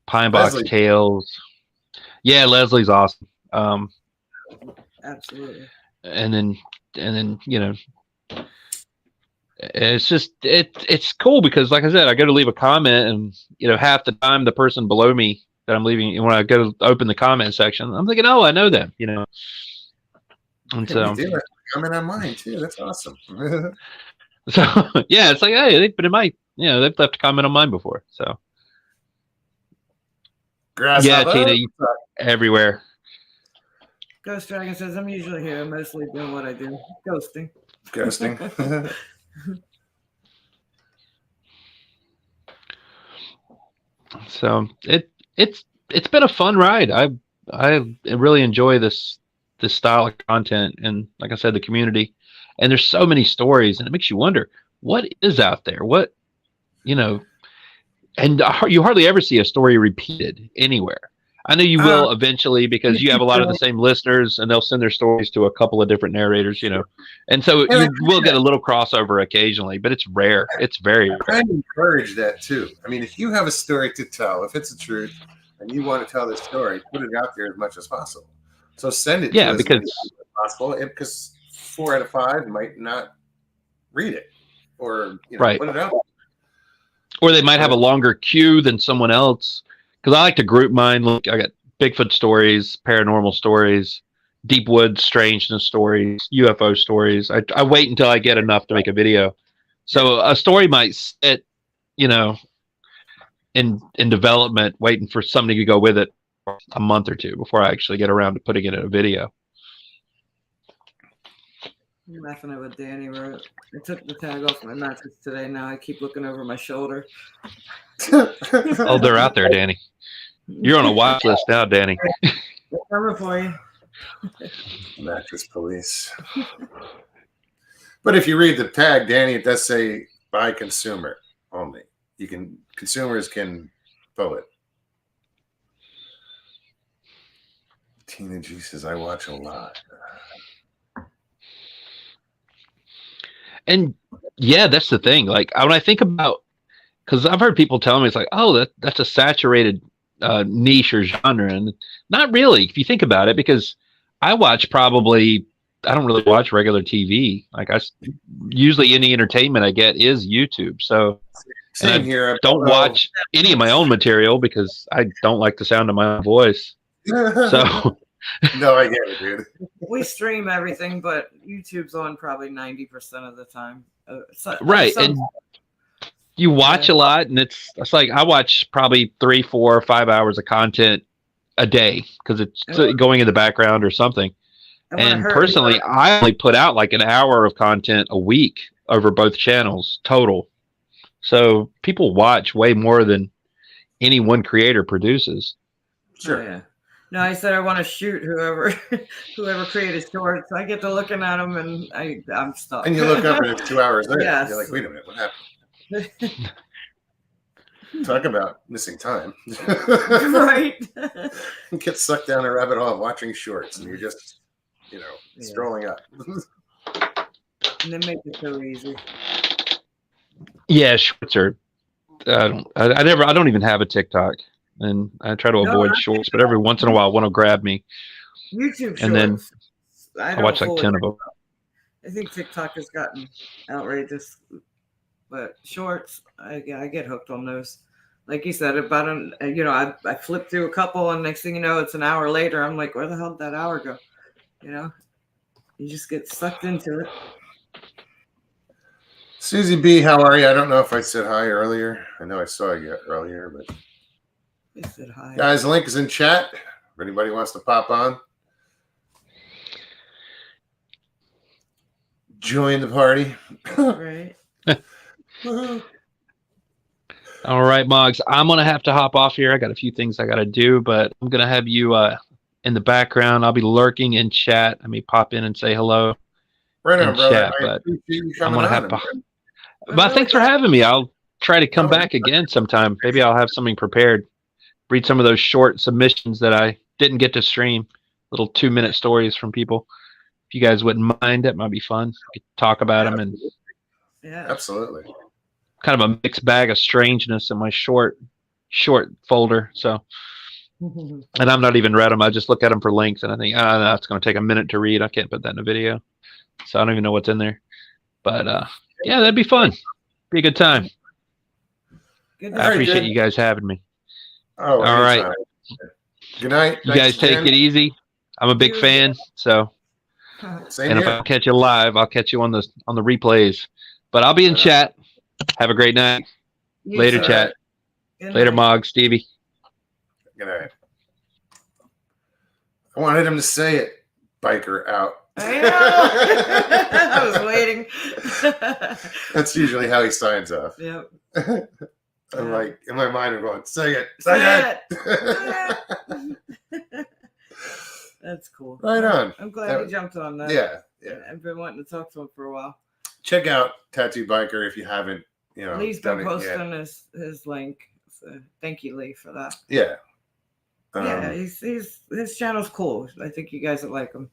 Pine Box Tales. Yeah, Leslie's awesome. Absolutely. And then it's just it's cool because, like I said, I go to leave a comment, and half the time the person below me that I'm leaving, when I go to open the comment section, I'm thinking, oh, I know them, And so you did comment on mine too. That's awesome. So yeah, it's like, hey, they've been in my, they've left a comment on mine before. So yeah, Tina, everywhere. Ghost Dragon says, I'm usually here, mostly doing what I do, ghosting. So it's been a fun ride. I really enjoy this style of content, and like I said, the community. And there's so many stories, and it makes you wonder what is out there. What you know, and you hardly ever see a story repeated anywhere. I know you Uh, will eventually because you have a YouTube lot of the channel. same listeners, and they'll send their stories to a couple of different narrators. And so And you will get a little crossover occasionally, but it's rare. It's very I rare. encourage that too. I mean, if you have a story to tell, if it's the truth, and you want to tell this story, put it out there as much as possible. So send it to Yeah, as many because people as possible, because 4 out of 5 might not read it, or right. put it out. Or they might have a But longer queue than someone else. Because I like to group mine. Look, I got Bigfoot stories, paranormal stories, deep woods strangeness stories, UFO stories. I wait until I get enough to make a video. So a story might sit, you know, in development, waiting for somebody to go with it a month or two before I actually get around to putting it in a video. I'm laughing at what Danny wrote. I took the tag off my mattress today. Now I keep looking over my shoulder. Oh, they're out there, Danny. You're on a watch list now, Danny. They're coming for you. mattress police. But if you read the tag, Danny, it does say by consumer only. Consumers can pull it. Tina G says, I watch a lot. And yeah, that's the thing. Like when I think about, because I've heard people tell me it's like, oh, that's a saturated niche or genre, and not really if you think about it. Because I don't really watch regular TV. Like usually any entertainment I get is YouTube. So and I Same here. don't watch any of my own material because I don't like the sound of my own voice. So no, I get it, dude. We stream everything, but YouTube's on probably 90% of the time. Right, and you watch a lot, and it's like I watch probably 3, 4, 5 hours of content a day because it's going in the background or something. And personally, I only put out like an hour of content a week over both channels total. So people watch way more than any one creator produces. Sure. Oh, yeah. No, I said I want to shoot whoever created shorts. I get to looking at them, and I'm stuck. And you look up, and it's 2 hours later. Yes. You're like, wait a minute, what happened? Talk about missing time. Right. You get sucked down a rabbit hole of watching shorts, and you're just, strolling up. And they make it so easy. Yeah, shorts are. I don't even have a TikTok, and I try to avoid shorts. But every once in a while, one will grab me. YouTube shorts. And then I watch like 10 of them. I think TikTok has gotten outrageous, but shorts, I get hooked on those. Like you said, I flip through a couple, and next thing you know, it's an hour later. I'm like, where the hell did that hour go? You just get sucked into it. Susie B, how are you? I don't know if I said hi earlier. I know I saw you earlier, but I said hi. Guys, the link is in chat. If anybody wants to pop on, join the party. Right. All right, Moggs. I'm gonna have to hop off here. I got a few things I gotta do, but I'm gonna have you in the background. I'll be lurking in chat. I may pop in and say hello. Right on, brother. Chat, but I'm gonna have to. But thanks for having having me. I'll try to come back again sometime. Maybe I'll have something prepared. Read some of those short submissions that I didn't get to stream. Little 2-minute stories from people. If you guys wouldn't mind, that might be fun. We could talk about them and absolutely. Kind of a mixed bag of strangeness in my short folder. So, and I'm not even read them. I just look at them for links, and I think, no, it's going to take a minute to read. I can't put that in a video, so I don't even know what's in there. But yeah, that'd be fun. Be a good time. I appreciate you guys having me. Oh, all right. Good night. You guys take it easy. I'm a big fan. So, and if I don't catch you live, I'll catch you on the replays. But I'll be in chat. Have a great night. Later, chat. Later, Mog, Stevie. Good night. I wanted him to say it. Biker out. I know. I was waiting. That's usually how he signs off. Yep. I'm like, in my mind, I'm going, say it. Say it. That's cool. Right on. I'm glad you jumped on that. Yeah, yeah. I've been wanting to talk to him for a while. Check out Tattoo Biker if you haven't, Lee's been done it yet. posting his link. So thank you, Lee, for that. Yeah. Yeah, his channel's cool. I think you guys would like him.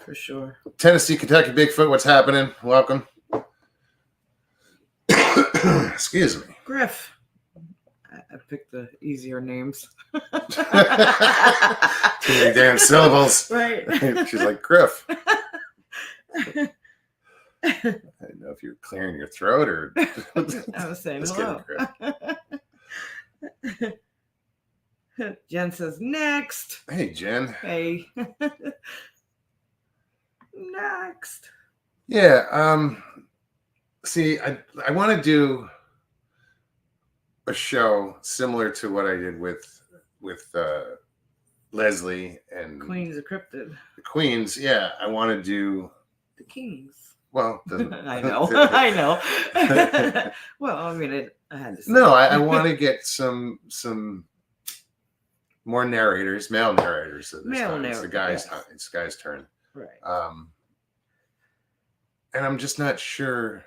For sure. Tennessee, Kentucky, Bigfoot, what's happening? Welcome. Excuse me. Griff. I picked the easier names. Too many damn syllables. Right. She's like, Griff. I didn't know if you were clearing your throat or. I was saying Just hello. kidding, Griff. Jen says, next. Hey, Jen. Hey. Next. Yeah. See, I want to do a show similar to what I did with Leslie and Queens of Cryptid. the Queens. Yeah, I want to do. The Kings. Well, I know. I know. Well, I mean, I had to say. No, I want to get some more narrators, male narrators. This Male time. It's the narrators, guy's yes. time. It's the guy's turn. Right. And I'm just not sure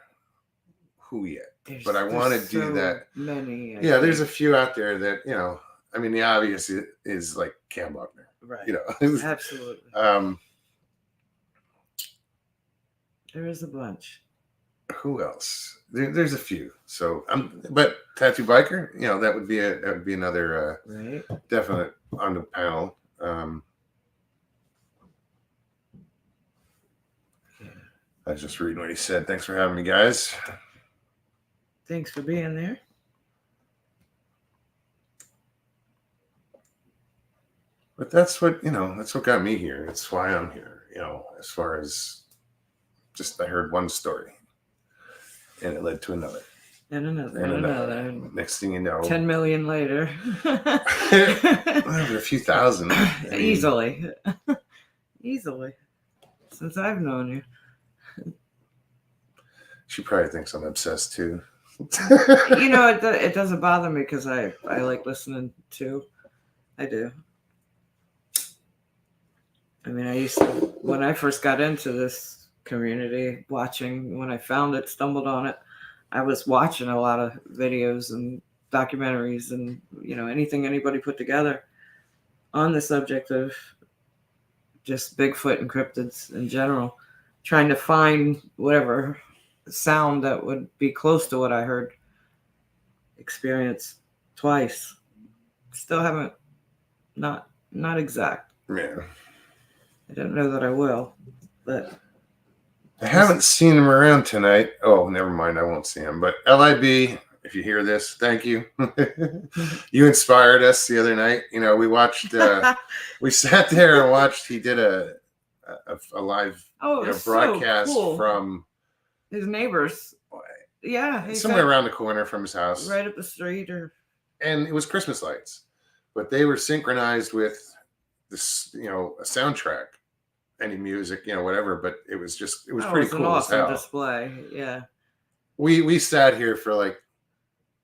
who yet. But I There's want to do so that. Many. Yeah, there's a few out there that I mean, the obvious is like Cam Buckner. Right. Um, Absolutely. There is a bunch. who else? There's a few. So but Tattoo Biker, that would be another Right. definite on the panel. I was just reading what he said. Thanks for having me, guys. Thanks for being there. But that's what got me here. That's why I'm here. As far as just I heard one story, and it led to another, And another. and And another. another. Next thing you know, 10 million later. a few thousand. I mean, Easily. Easily. Since I've known you. She probably thinks I'm obsessed too. It doesn't bother me because I like listening too. I do. I mean, when I first got into this community, when I found it, stumbled on it, I was watching a lot of videos and documentaries and, anything anybody put together on the subject of just Bigfoot and cryptids in general, trying to find whatever sound that would be close to what I heard experience twice. Still haven't, not exact. Yeah. I don't know that I will, but I haven't seen him around tonight. Oh, never mind. I won't see him. But LIB, if you hear this, thank you. You inspired us the other night. We watched. We sat there and watched. He did a live broadcast from his neighbors. Yeah, somewhere around the corner from his house, right up the street, and it was Christmas lights, but they were synchronized with this, a soundtrack, any music, whatever. But it was pretty cool. An awesome as hell. Display. Yeah. We sat here for like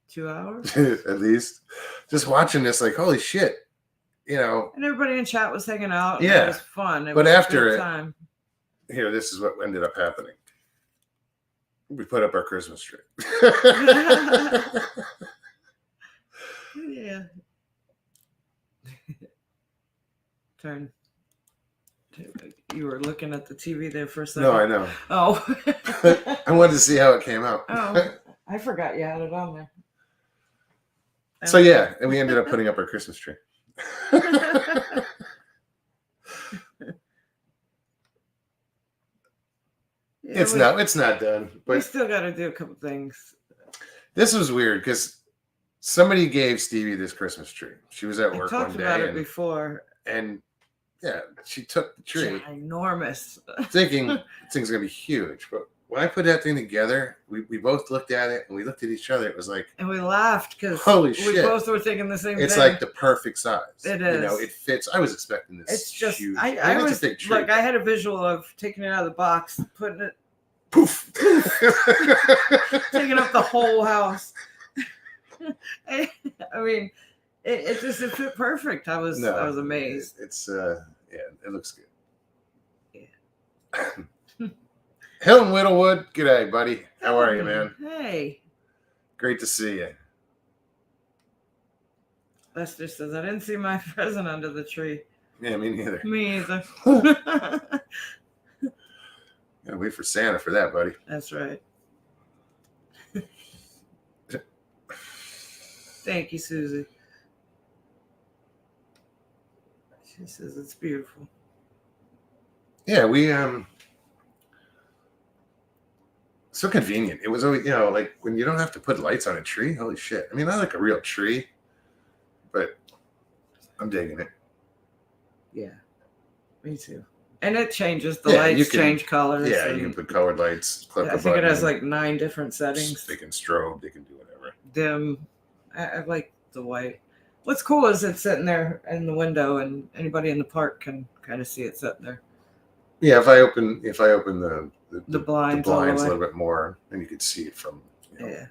2 hours at least, just watching this. Like, holy shit, And everybody in chat was hanging out. Yeah, it was fun. But after a good it, time. Here, this is what ended up happening. We put up our Christmas tree. Yeah. Turn. You were looking at the TV there for a second. No, I know. Oh. I wanted to see how it came out. Oh, I forgot you had it on there. So yeah, and we ended up putting up our Christmas tree. It's not done, but we still got to do a couple things. This was weird because somebody gave Stevie this Christmas tree. She was at work one talked day about it before. And yeah, she took the tree, enormous, thinking this thing's gonna be huge. But when I put that thing together, we both looked at it and we looked at each other. It was like, and we laughed because holy we shit, both were thinking the same thing. It's like the perfect size. It is. It fits. I was expecting this. It's just huge. I it's was a big tree. like, I had a visual of taking it out of the box, putting it, poof, taking up the whole house. I mean, it fit perfect. I was amazed. It's it looks good. Yeah. Hilton Whittlewood, g'day, buddy. How are you, man? Hey. Great to see you. Lester says, I didn't see my present under the tree. Yeah, me neither. Me either. Gotta wait for Santa for that, buddy. That's right. Thank you, Susie. She says it's beautiful. Yeah, we so convenient. It was always, like when you don't have to put lights on a tree. Holy shit! I mean, I like a real tree, but I'm digging it. Yeah, me too. And it changes. The lights change colors. Yeah, you can put colored lights. Clip I think it has like 9 different settings. They can strobe. They can do whatever. Dim. I like the white. What's cool is it's sitting there in the window, and anybody in the park can kind of see it sitting there. Yeah, if I open the blinds a little bit more, then you could see it from. Yeah.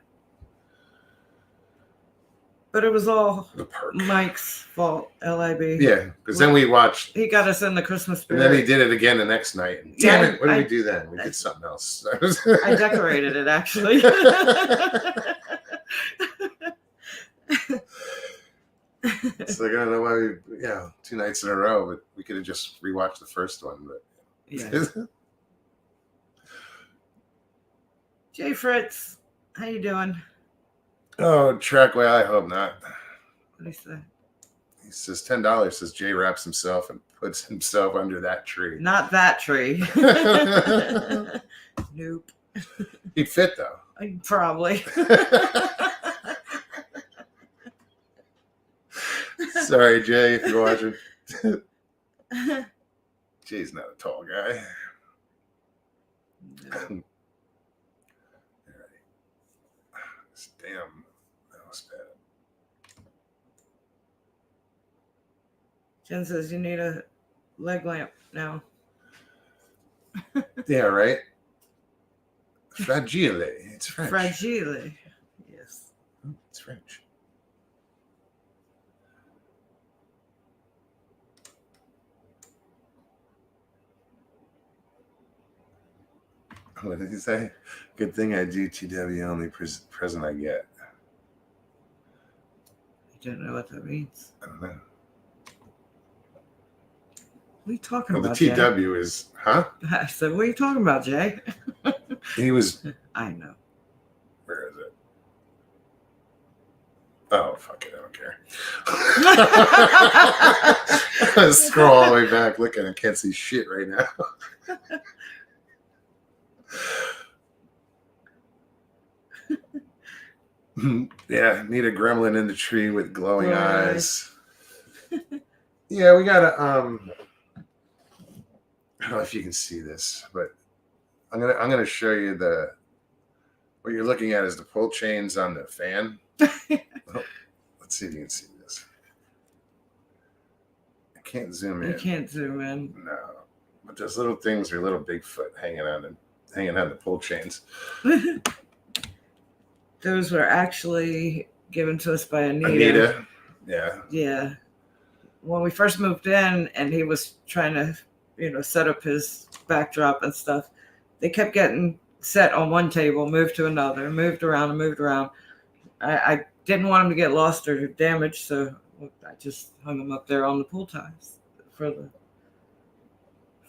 But it was all the park. Mike's fault, LIB. Yeah, because then we watched. He got us in the Christmas spirit. And then he did it again the next night. Damn it! What did we do then? We did something else. I decorated it, actually. It's like, I don't know why we, 2 nights in a row, but we could have just rewatched the first one. But yeah. Jay Fritz, how you doing? Oh, Trackway, I hope not. What did he say? He says $10. Says Jay wraps himself and puts himself under that tree. Not that tree. Nope. He'd fit though. Probably. Sorry, Jay, if you're watching. Jay's not a tall guy. No. Damn, that was bad. Jen says you need a leg lamp now. Yeah, right? Fragile. It's French. Fragile. Yes. It's French. What did he say? Good thing I do TW only present I get. You don't know what that means. I don't know. What are you talking Well, about, the TW Jay? is, huh? I said, what are you talking about, Jay? He was, I know. where is it? Oh, fuck it, I don't care. I scroll all the way back looking, I can't see shit right now. Yeah, need a gremlin in the tree with glowing eyes. Yeah, we gotta I don't know if you can see this, but I'm gonna show you what you're looking at is the pull chains on the fan. Oh, let's see if you can see this. I can't zoom in. You can't zoom in. No. But those little things are little Bigfoot hanging on the pull chains. Those were actually given to us by Anita. Yeah. Yeah. When we first moved in and he was trying to, set up his backdrop and stuff, they kept getting set on one table, moved to another, moved around and moved around. I didn't want them to get lost or damaged, so I just hung them up there on the pool ties for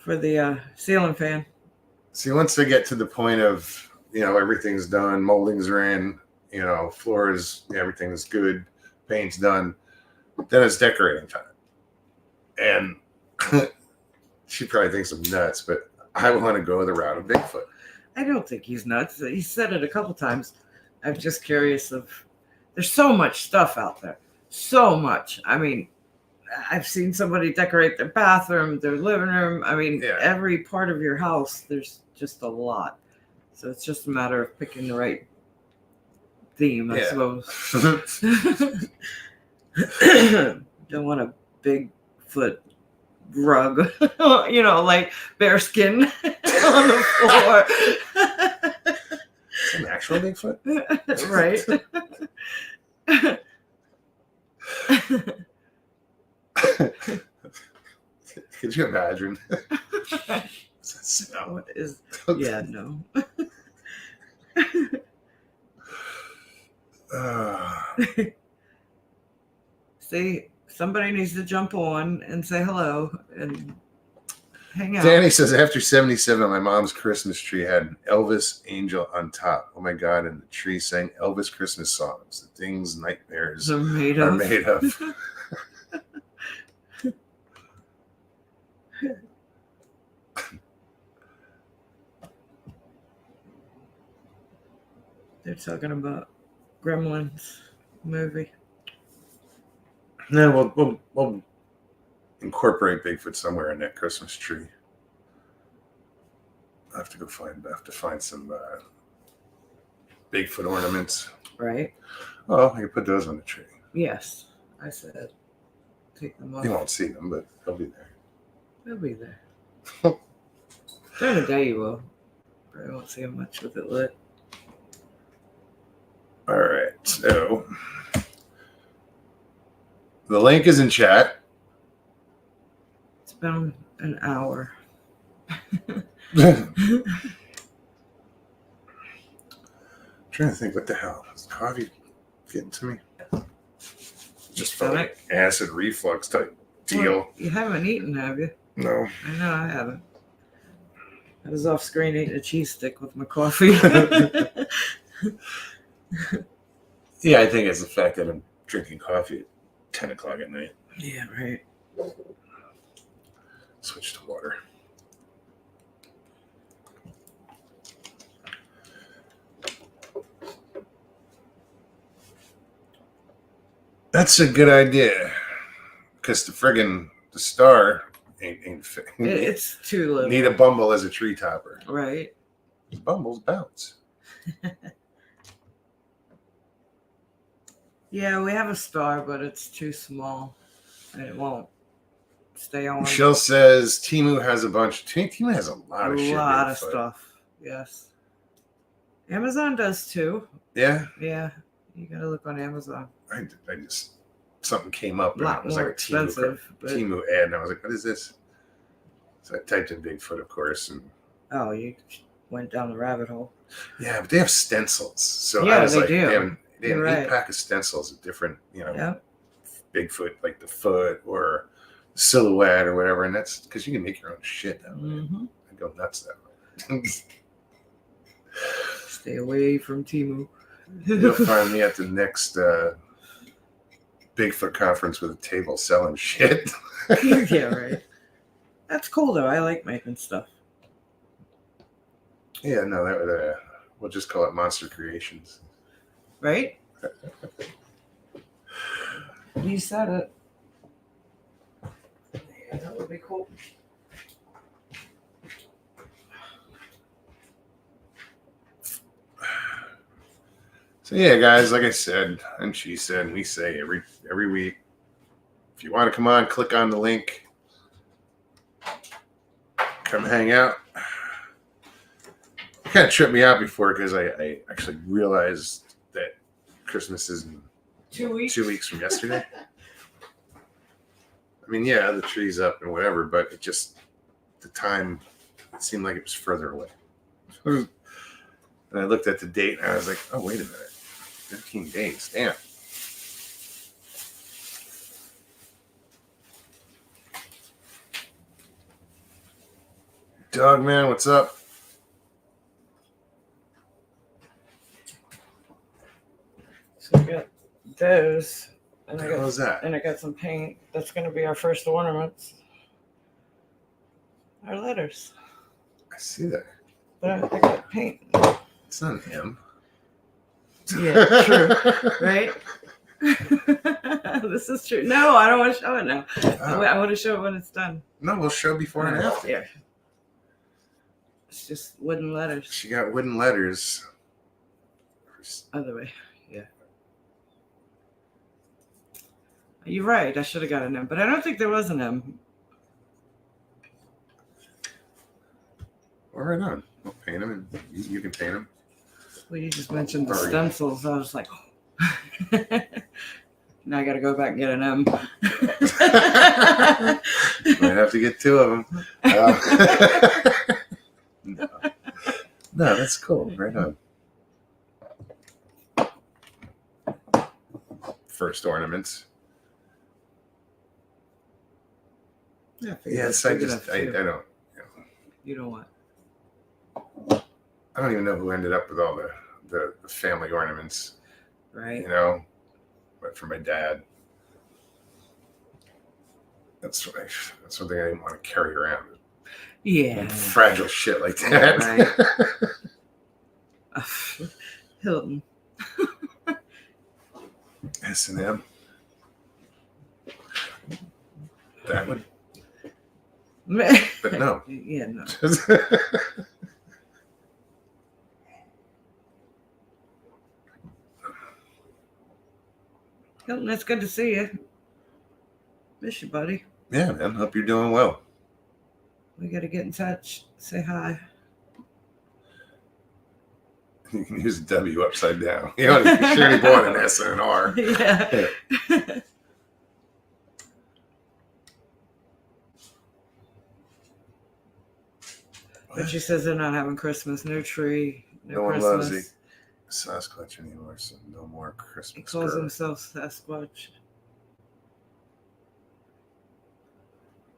the ceiling fan. See, once they get to the point of, everything's done, moldings are in, floors, everything's good, paint's done, then it's decorating time. And she probably thinks I'm nuts, but I want to go the route of Bigfoot. I don't think he's nuts. He said it a couple times. I'm just curious there's so much stuff out there. So much. I mean, I've seen somebody decorate their bathroom, their living room. I mean, every part of your house, there's just a lot. So it's just a matter of picking the right theme, I suppose. Don't want a Bigfoot rug, like bear skin on the floor. An actual Bigfoot? Right. Could you imagine? What's that smell? What is? Yeah, no. See, somebody needs to jump on and say hello and hang out. Danny says after 77, my mom's Christmas tree had an Elvis angel on top. Oh my God! And the tree sang Elvis Christmas songs. The things nightmares Are made are of. made of. They're talking about Gremlins movie. No, we'll incorporate Bigfoot somewhere in that Christmas tree. I have to find some Bigfoot ornaments. Right? Oh, I can put those on the tree. Yes, I said take them off. You won't see them, but they'll be there. They'll be there. During the day, you will. Probably won't see them much with it lit. All right, so the link is in chat. It's been an hour. Trying to think, what the hell is coffee getting to me? Just felt Stomach? like acid reflux type deal. Well, you haven't eaten, have you? No. I know I haven't. I was off screen eating a cheese stick with my coffee. Yeah, I think it's the fact that I'm drinking coffee at 10 o'clock at night. Yeah, right. Switch to water. That's a good idea, because the star ain't fit. It's too little. Need a Bumble as a tree topper. Right. Bumbles bounce. Yeah, we have a star, but it's too small, and it won't stay on. Michelle says Temu has a bunch. Temu has a lot of shit. A lot of Bigfoot. stuff. Yes. Amazon does too. Yeah, Yeah, you gotta look on Amazon. I just something came up A and lot it was more like a expensive. But, Temu ad, and I was like, "What is this?" So I typed in Bigfoot, of course, and oh, you went down the rabbit hole. yeah, but they have stencils. So Yeah, I was they like, do. they have an You're right. 8-pack of stencils of different, Yep. Bigfoot, like the foot or silhouette or whatever, and that's because you can make your own shit that way. Mm-hmm. I go nuts that way. Stay away from Temu. You'll find me at the next Bigfoot conference with a table selling shit. Yeah, right. That's cool though. I like making stuff. Yeah, no, that would we'll just call it Monster Creations. Right? You said it. Yeah, that would be cool. So yeah, guys, like I said, and she said, and we say every week, if you want to come on, click on the link. Come hang out. It kind of tripped me out before because I actually realized that Christmas is in 2 weeks. 2 weeks from yesterday. I mean, yeah, the tree's up and whatever, but it just, the time, it seemed like it was further away. And I looked at the date and I was like, oh, wait a minute. 15 days. Damn. Dog man, what's up? So we got those. And What the hell is that? I got some paint. That's going to be our first ornaments. Our letters. I see that. But I got paint. It's not him. Yeah, true. Right? This is true. No, I don't want to show it now. Oh. I want to show it when it's done. No, we'll show before and after. Yeah. It's just wooden letters. She got wooden letters. Other way. Yeah. You're right. I should have got an M, but I don't think there was an M. Well, right on. We'll paint them, and you can paint them. Well, you just mentioned the Sorry. stencils. I was like, Now I got to go back and get an M. Might have to get 2 of them. No. No, that's cool. Right on. First ornaments. Yeah, Yes, I don't. You don't want. I don't even know who ended up with all the family ornaments. Right. You know, but for my dad, that's something I didn't want to carry around. Yeah. Fragile shit like that. Right. Hilton. S&M. That would. But no. Yeah, no. Hilton, it's good to see you. Miss you, buddy. Yeah, man. Hope you're doing well. We got to get in touch. Say hi. You can use a W upside down. You know, you sure he bought an S and an R. Yeah. But she says they're not having Christmas. No tree. No one loves the Sasquatch anymore, so no more Christmas. He calls himself Sasquatch.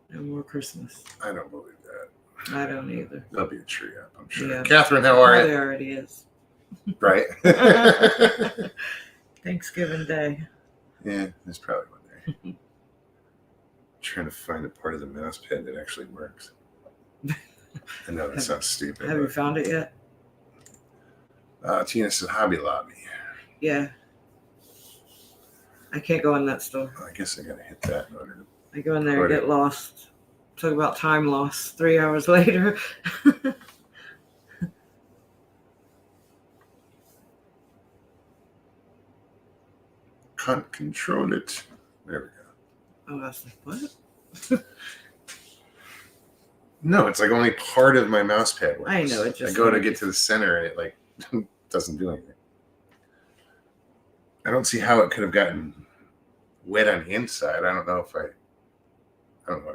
No more Christmas. I don't believe that. I don't either. There'll be a tree up, I'm sure. Yeah. Catherine, how are you? There already is. Right. Thanksgiving Day. Yeah, there's probably one there. Trying to find a part of the mouse pad that actually works. I know that sounds stupid. Have you found it yet? Tina said Hobby Lobby. Yeah. I can't go in that store. I guess I gotta hit that in order to. I go in there and get lost. Talk about time loss. 3 hours later. Can't control it. There we go. Oh, I was like, what? No, it's like only part of my mouse pad works. I know, it just I go to works. get to the center and it like doesn't do anything. I don't see how it could have gotten wet on the inside. I don't know what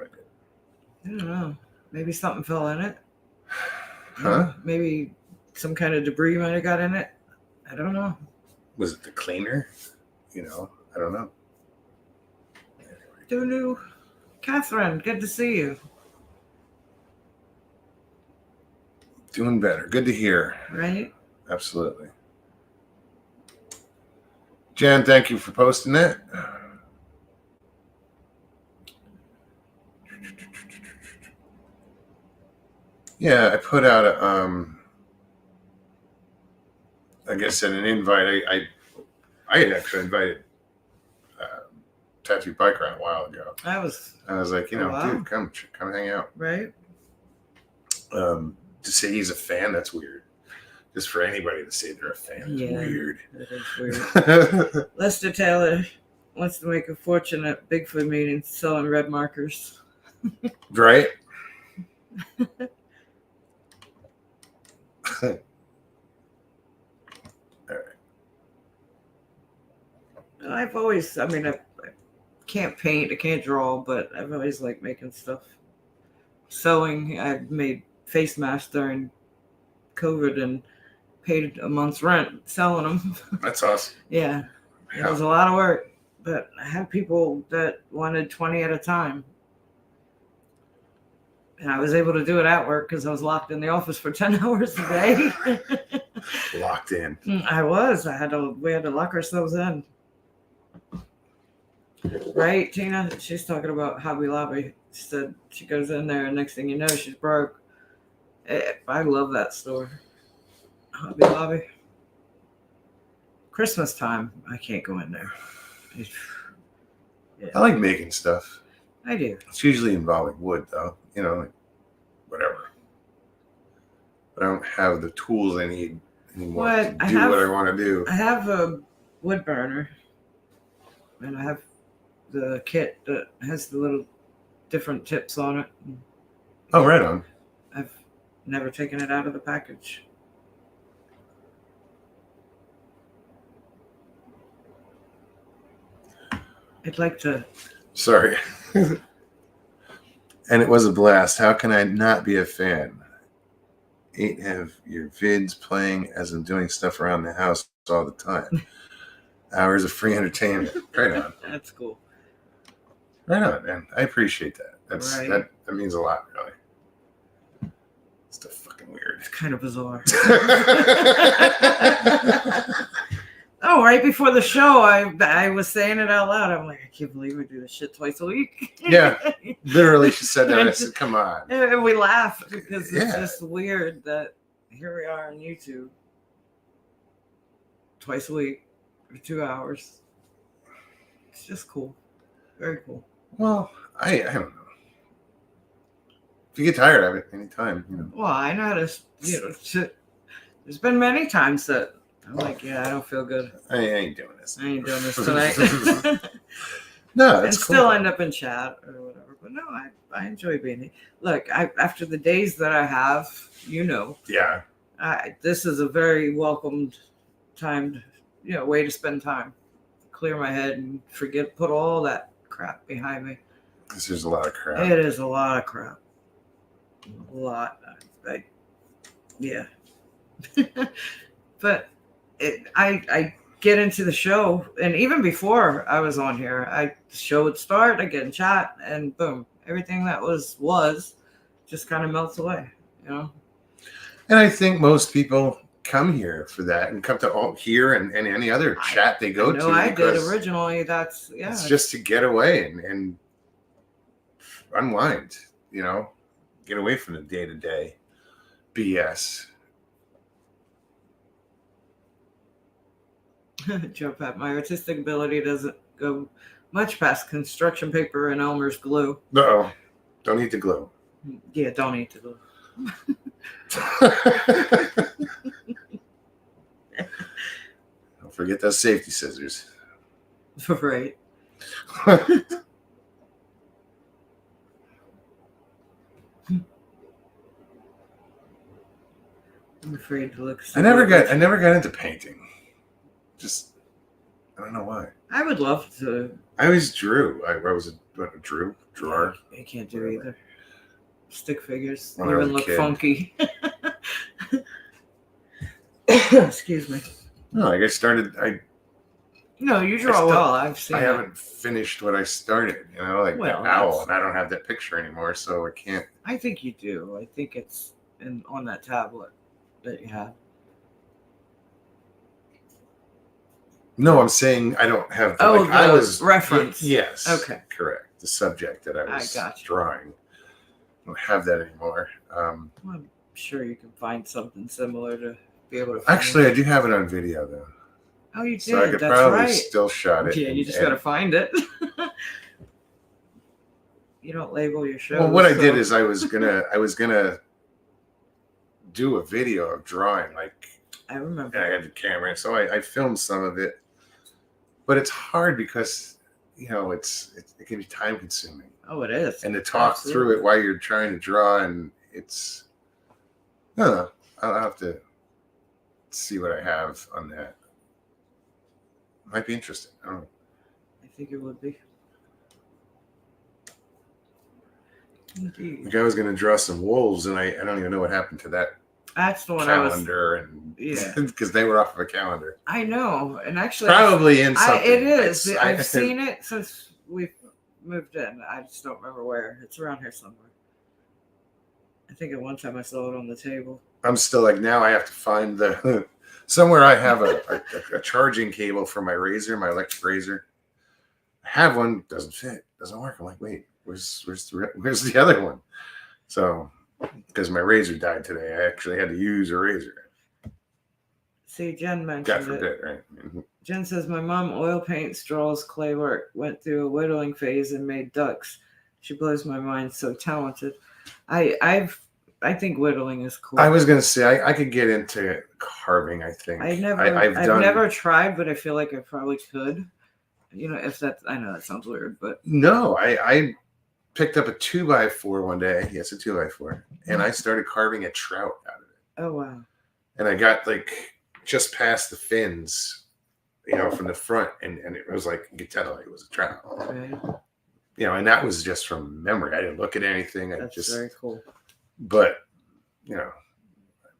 I did. I don't know. Maybe something fell in it. Huh? Maybe some kind of debris might have got in it. I don't know. Was it the cleaner? You know, I don't know. Anyway. Doo-doo. Catherine, good to see you. Doing better. Good to hear. Right? Absolutely. Jan, thank you for posting that. Yeah, I put out a I guess an invite. I had actually invited Tattoo Biker on a while ago. I was like, you know, wow. dude, come hang out. right. To say he's a fan, that's weird. Just for anybody to say they're a fan is weird. It is weird. Lester Taylor wants to make a fortune at Bigfoot meetings selling red markers. Right? All right. I've always, I can't paint, I can't draw, but I've always liked making stuff. Sewing, I made face masks during COVID and paid a month's rent selling them. That's awesome. Yeah, it was a lot of work, but I had people that wanted 20 at a time. And I was able to do it at work because I was locked in the office for 10 hours a day. Locked in. We had to lock ourselves in. Right, Tina? She's talking about Hobby Lobby. She said she goes in there and next thing you know, she's broke. I love that store. Hobby Lobby. Christmas time, I can't go in there. I like making stuff. I do. It's usually involving wood, though. You know, like whatever. But I don't have the tools I need anymore to do what I want to do. I have a wood burner, and I have the kit that has the little different tips on it. Oh, right on. I've never taken it out of the package. I'd like to. Sorry. And it was a blast. How can I not be a fan? 8 have your vids playing as I'm doing stuff around the house all the time. Hours of free entertainment. Right on. That's cool. Right on, man. I appreciate that. Right. That means a lot, really. It's the fucking weird. It's kind of bizarre. Oh, right before the show, I was saying it out loud. I'm like, I can't believe we do this shit twice a week. Yeah, literally, she said that. I said, "Come on." And we laughed because it's Yeah. just weird that here we are on YouTube twice a week for 2 hours. It's just cool, very cool. Well, I don't know. If you get tired of it, anytime, you know. Well, I know how to, there's been many times that I'm like, yeah, I don't feel good. I ain't doing this. I ain't doing this tonight. No, And that's cool. still end up in chat or whatever. But no, I enjoy being here. Look, after the days that I have, Yeah. this is a very welcomed time, way to spend time. Clear my head and put all that crap behind me. Because there's a lot of crap. It is a lot of crap. A lot. Yeah. But I get into the show, and even before I was on here, the show would start, I get in chat, and boom, everything that was just kind of melts away, And I think most people come here for that and come to all here and any other chat they go to. I did originally. It's just to get away and unwind, get away from the day-to-day BS. Joe Pat, my artistic ability doesn't go much past construction paper and Elmer's glue. No, don't eat the glue. Yeah, don't eat the glue. Don't forget those safety scissors. Right. I'm afraid to look. I never got into painting. Just, I don't know why. I would love to. I always drew. I was a drawer. I can't do either. Stick figures When I was even a look kid. funky. Excuse me. No, like I started. No, you draw well. I've seen. I haven't finished what I started. Like Well, the owl, and I don't have that picture anymore, so I can't. I think you do. I think it's on that tablet that you have. No, I'm saying I don't have. I was reference. Yes. Okay. Correct. The subject that I was got you. drawing. I don't have that anymore. Well, I'm sure you can find something similar to be able to. Actually, I do have it on video though. Oh, you did. So I could That's probably right. still shot it. Yeah, you just got to find it. You don't label your shows. Well, what I did is I was gonna do a video of drawing, I remember. and I had the camera, so I filmed some of it. But it's hard because it can be time consuming, Oh, it is. and to talk through it while you're trying to draw, and it's I don't know. I'll have to see what I have on that. Might be interesting. I don't know. I think it would be. Indeed. Like I was going to draw some wolves, and I don't even know what happened to that That's the one calendar, and because they were off of a calendar. I know, and actually, Probably in something. it is. I've seen it since we've moved in. I just don't remember where. It's around here somewhere. I think at one time I saw it on the table. I'm still now I have to find somewhere I have a charging cable for my razor, my electric razor. I have one, doesn't fit, doesn't work. I'm like, wait, where's the other one? So, because my razor died today, I actually had to use a razor. See, Jen mentioned God it. forbid, right? Jen says, my mom oil paints, draws, clay work, went through a whittling phase and made ducks. She blows my mind, so talented. I think whittling is cool. I was gonna say I could get into carving. I think I've never tried, but I feel like I probably could. If that, I know that sounds weird, but no, I picked up a 2x4 one day. Yes, a 2x4, and I started carving a trout out of it. Oh wow! And I got just past the fins, from the front, and it was like you could tell it was a trap. Right. And that was just from memory. I didn't look at anything. That's very cool. But I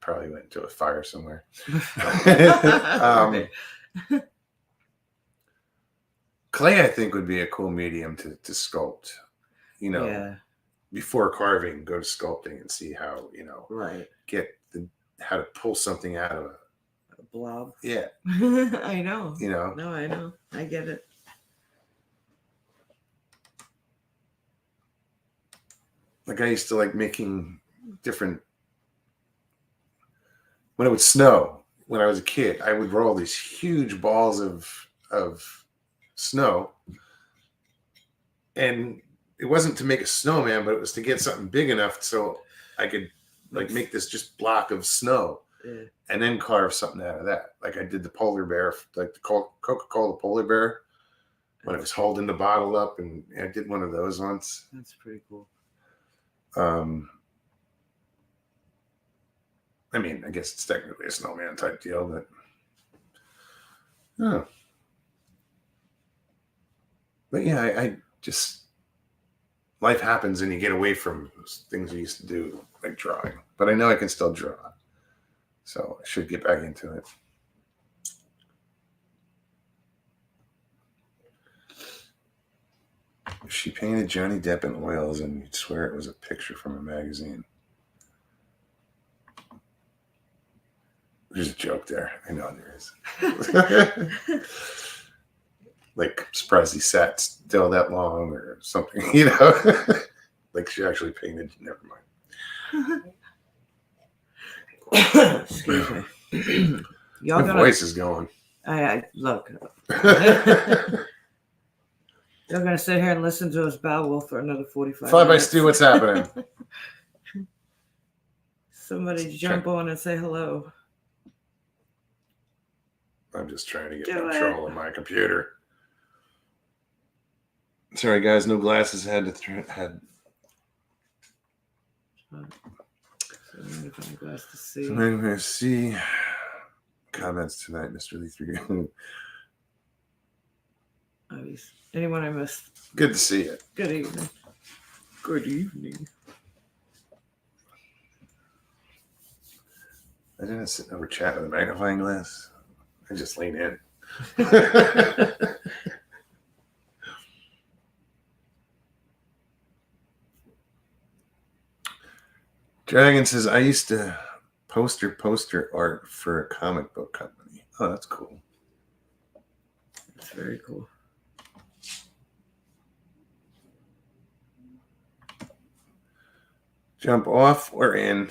probably went to a fire somewhere. Right. Clay, I think, would be a cool medium to sculpt. Yeah. Before carving, go to sculpting and see how Right. get how to pull something out of A blob. Yeah. I know. No, I know. I get it. Like I used to like making different. When it would snow, when I was a kid, I would roll these huge balls of snow, and it wasn't to make a snowman, but it was to get something big enough so I could like make this just block of snow, and then carve something out of that. Like I did the polar bear, like the Coca-Cola polar bear, when I was holding the bottle up, and I did one of those once. That's pretty cool. I mean, I guess it's technically a snowman type deal, but yeah, I just, life happens and you get away from things you used to do, like drawing. But I know I can still draw, so I should get back into it. She painted Johnny Depp in oils, and you'd swear it was a picture from a magazine. There's a joke there. I know there is. Like, surprised he sat still that long or something, Like she actually painted. Never mind. Excuse me. Y'all My voice is going. I look. You're gonna sit here and listen to us babble for another 45 Fly by minutes. Stu, what's happening? Somebody jump on and say hello. I'm just trying to get Do control of my computer. Sorry, guys, no glasses. Had. So I'm gonna find a glass to see. So I'm going to see comments tonight, Mr. Lee 3. Anyone I missed? Good to see you. Good evening. Good evening. I didn't sit over chat with a magnifying glass. I just lean in. Dragon says, I used to poster art for a comic book company. Oh, that's cool. That's very cool. Jump off or in.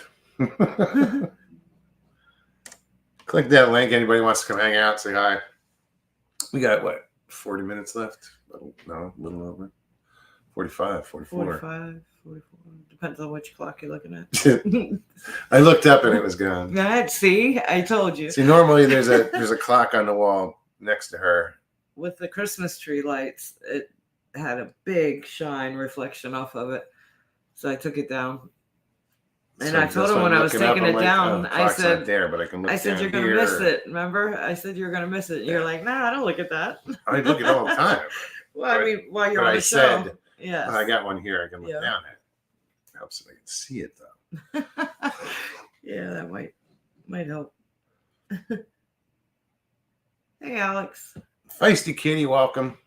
Click that link. Anybody wants to come hang out, say hi. We got, 40 minutes left? No, a little over. 45, 44. 45, 44. Depends on which clock you're looking at. I looked up and it was gone. Right, see? I told you. See, normally there's a clock on the wall next to her. With the Christmas tree lights, it had a big shine reflection off of it. So I took it down. And So I told that's him why when I'm I was looking up, taking I'm it like, down, the I clock's said, not there, but I can look you're down going to here. miss it. Remember? I said, you're going to miss it. You're like, nah, I don't look at that. I look at it all the time. Well, I mean, while you're but on I the said, show. Yes. I got one here I can look Yeah. down at. Helps if I can see it, though. Yeah, that might help. Hey, Alex. Feisty Kitty, welcome.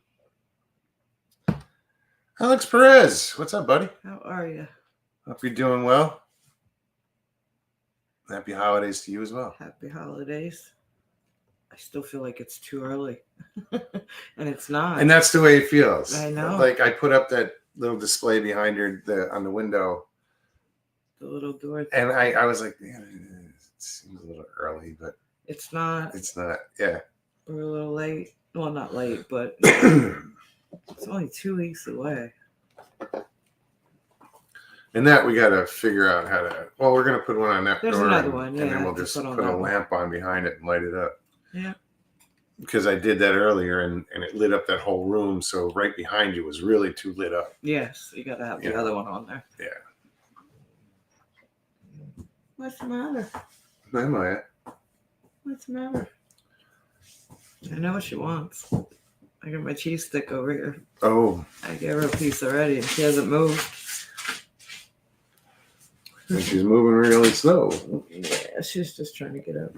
Alex Perez, what's up, buddy? How are you? Hope you're doing well. Happy holidays to you as well. Happy holidays. I still feel like it's too early. And it's not. And that's the way it feels. I know. Like I put up that little display behind her on the window. The little door. And I was like, man, it seems a little early, but It's not. it's not. Yeah. We're a little late. Well, not late, but it's only 2 weeks away. And that we got to figure out how to. Well, we're going to put one on that There's door, another one, and yeah, then we'll to just put on put a that one. lamp on behind it and light it up. Yeah. Because I did that earlier, and it lit up that whole room. So right behind you was really too lit up. Yes, you got to have the other one on there. Yeah. What's the matter? Am I? What's the matter? I know what she wants. I got my cheese stick over here. Oh, I gave her a piece already, and she hasn't moved. and she's moving really slow. Yeah, she's just trying to get up.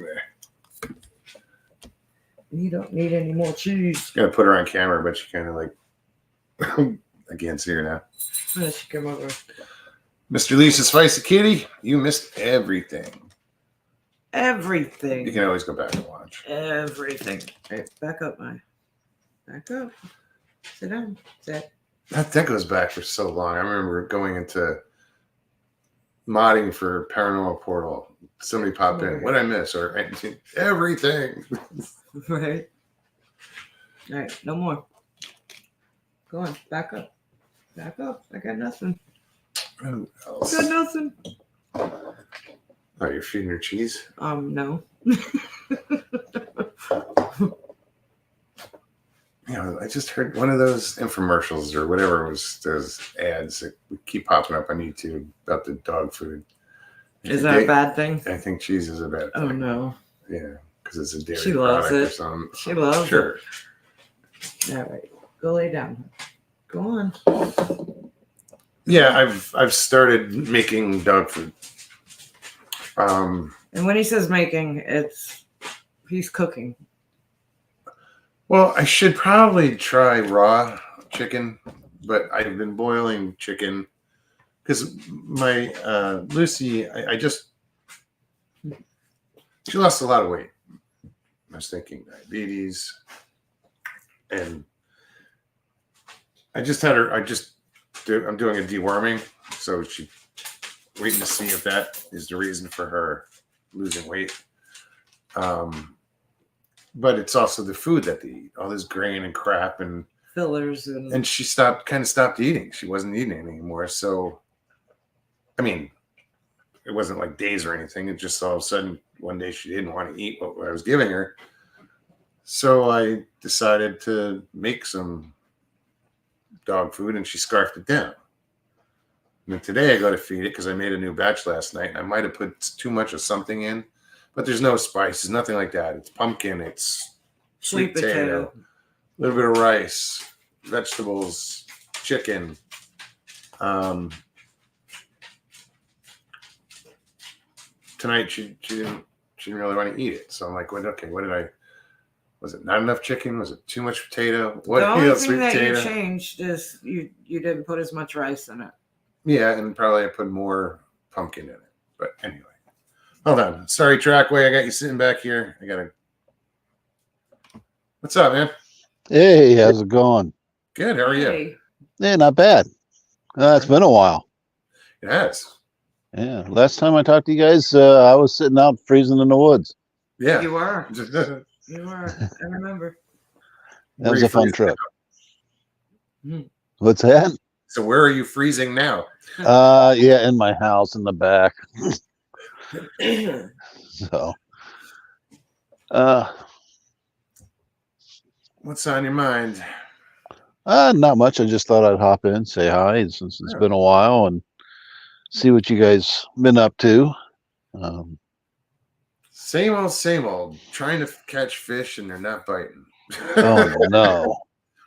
You don't need any more cheese. Gonna put her on camera, but she kind of like I can't see her now. She come over. Mr. Lisa Spicy Kitty, you missed everything. Everything. You can always go back and watch. Everything. Hey, back up, back up. Sit down. Sit. That goes back for so long. I remember going into modding for Paranormal Portal. Somebody popped in. What did I miss? Or everything. Right. All right. No more. Go on. Back up. Back up. I got nothing. Who else? Got nothing. Oh, you're feeding her cheese? No. You know, I just heard one of those infomercials or whatever it was, those ads that keep popping up on YouTube about the dog food. Is that a bad thing? I think cheese is a bad thing. Oh, no. Yeah, because it's a dairy She loves product or it. something. She loves Sure. it. All right. Go lay down. Go on. Yeah, I've started making dog food. And when he says making, he's cooking. Well, I should probably try raw chicken, but I've been boiling chicken because my Lucy, she lost a lot of weight. I was thinking diabetes, and I'm doing a deworming, so she waiting to see if that is the reason for her losing weight. But it's also the food that they eat, all this grain and crap and Fillers and she kind of stopped eating. She wasn't eating anymore. So, I mean, it wasn't like days or anything. It just all of a sudden one day she didn't want to eat what I was giving her. So I decided to make some dog food, and she scarfed it down. And then today I go to feed it because I made a new batch last night. I might have put too much of something in, but there's no spices, nothing like that. It's pumpkin, it's sweet potato, a little bit of rice, vegetables, chicken. Tonight she didn't really want to eat it. So I'm like, what was it not enough chicken? Was it too much potato? The only thing that you changed is you didn't put as much rice in it. Yeah, and probably I put more pumpkin in it. But anyway. Hold on. Sorry, Trackway. I got you sitting back here. What's up, man? Hey, how's it going? Good. How are you? Hey. Yeah, not bad. It's been a while. It has. Yeah, last time I talked to you guys, I was sitting out freezing in the woods. Yeah. You were. You were. I remember. That was a fun trip. What's that? So where are you freezing now? Yeah, in my house in the back. So, what's on your mind? not much. I just thought I'd hop in, say hi, since it's been a while, and see what you guys been up to. Same old. Trying to catch fish and they're not biting. Oh no!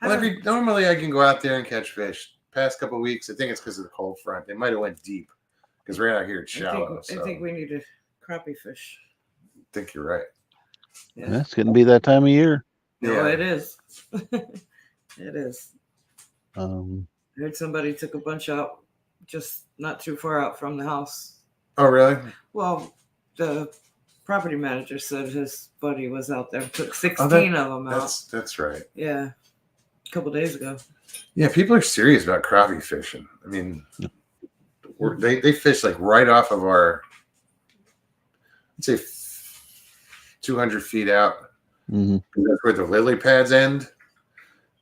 Well, normally I can go out there and catch fish. Past couple of weeks, I think it's because of the cold front. They might have went deep because we're out here it's shallow. I think we need a crappie fish. I think you're right. Yeah, it's gonna be that time of year. No, it is. It is. I heard somebody took a bunch out just not too far out from the house. Oh, really? Well, the property manager said his buddy was out there, took 16 of them out. That's right. Yeah, a couple days ago. Yeah, people are serious about crappie fishing. I mean, they fish like right off of our, let's say, 200 feet out. Mm-hmm. That's where the lily pads end.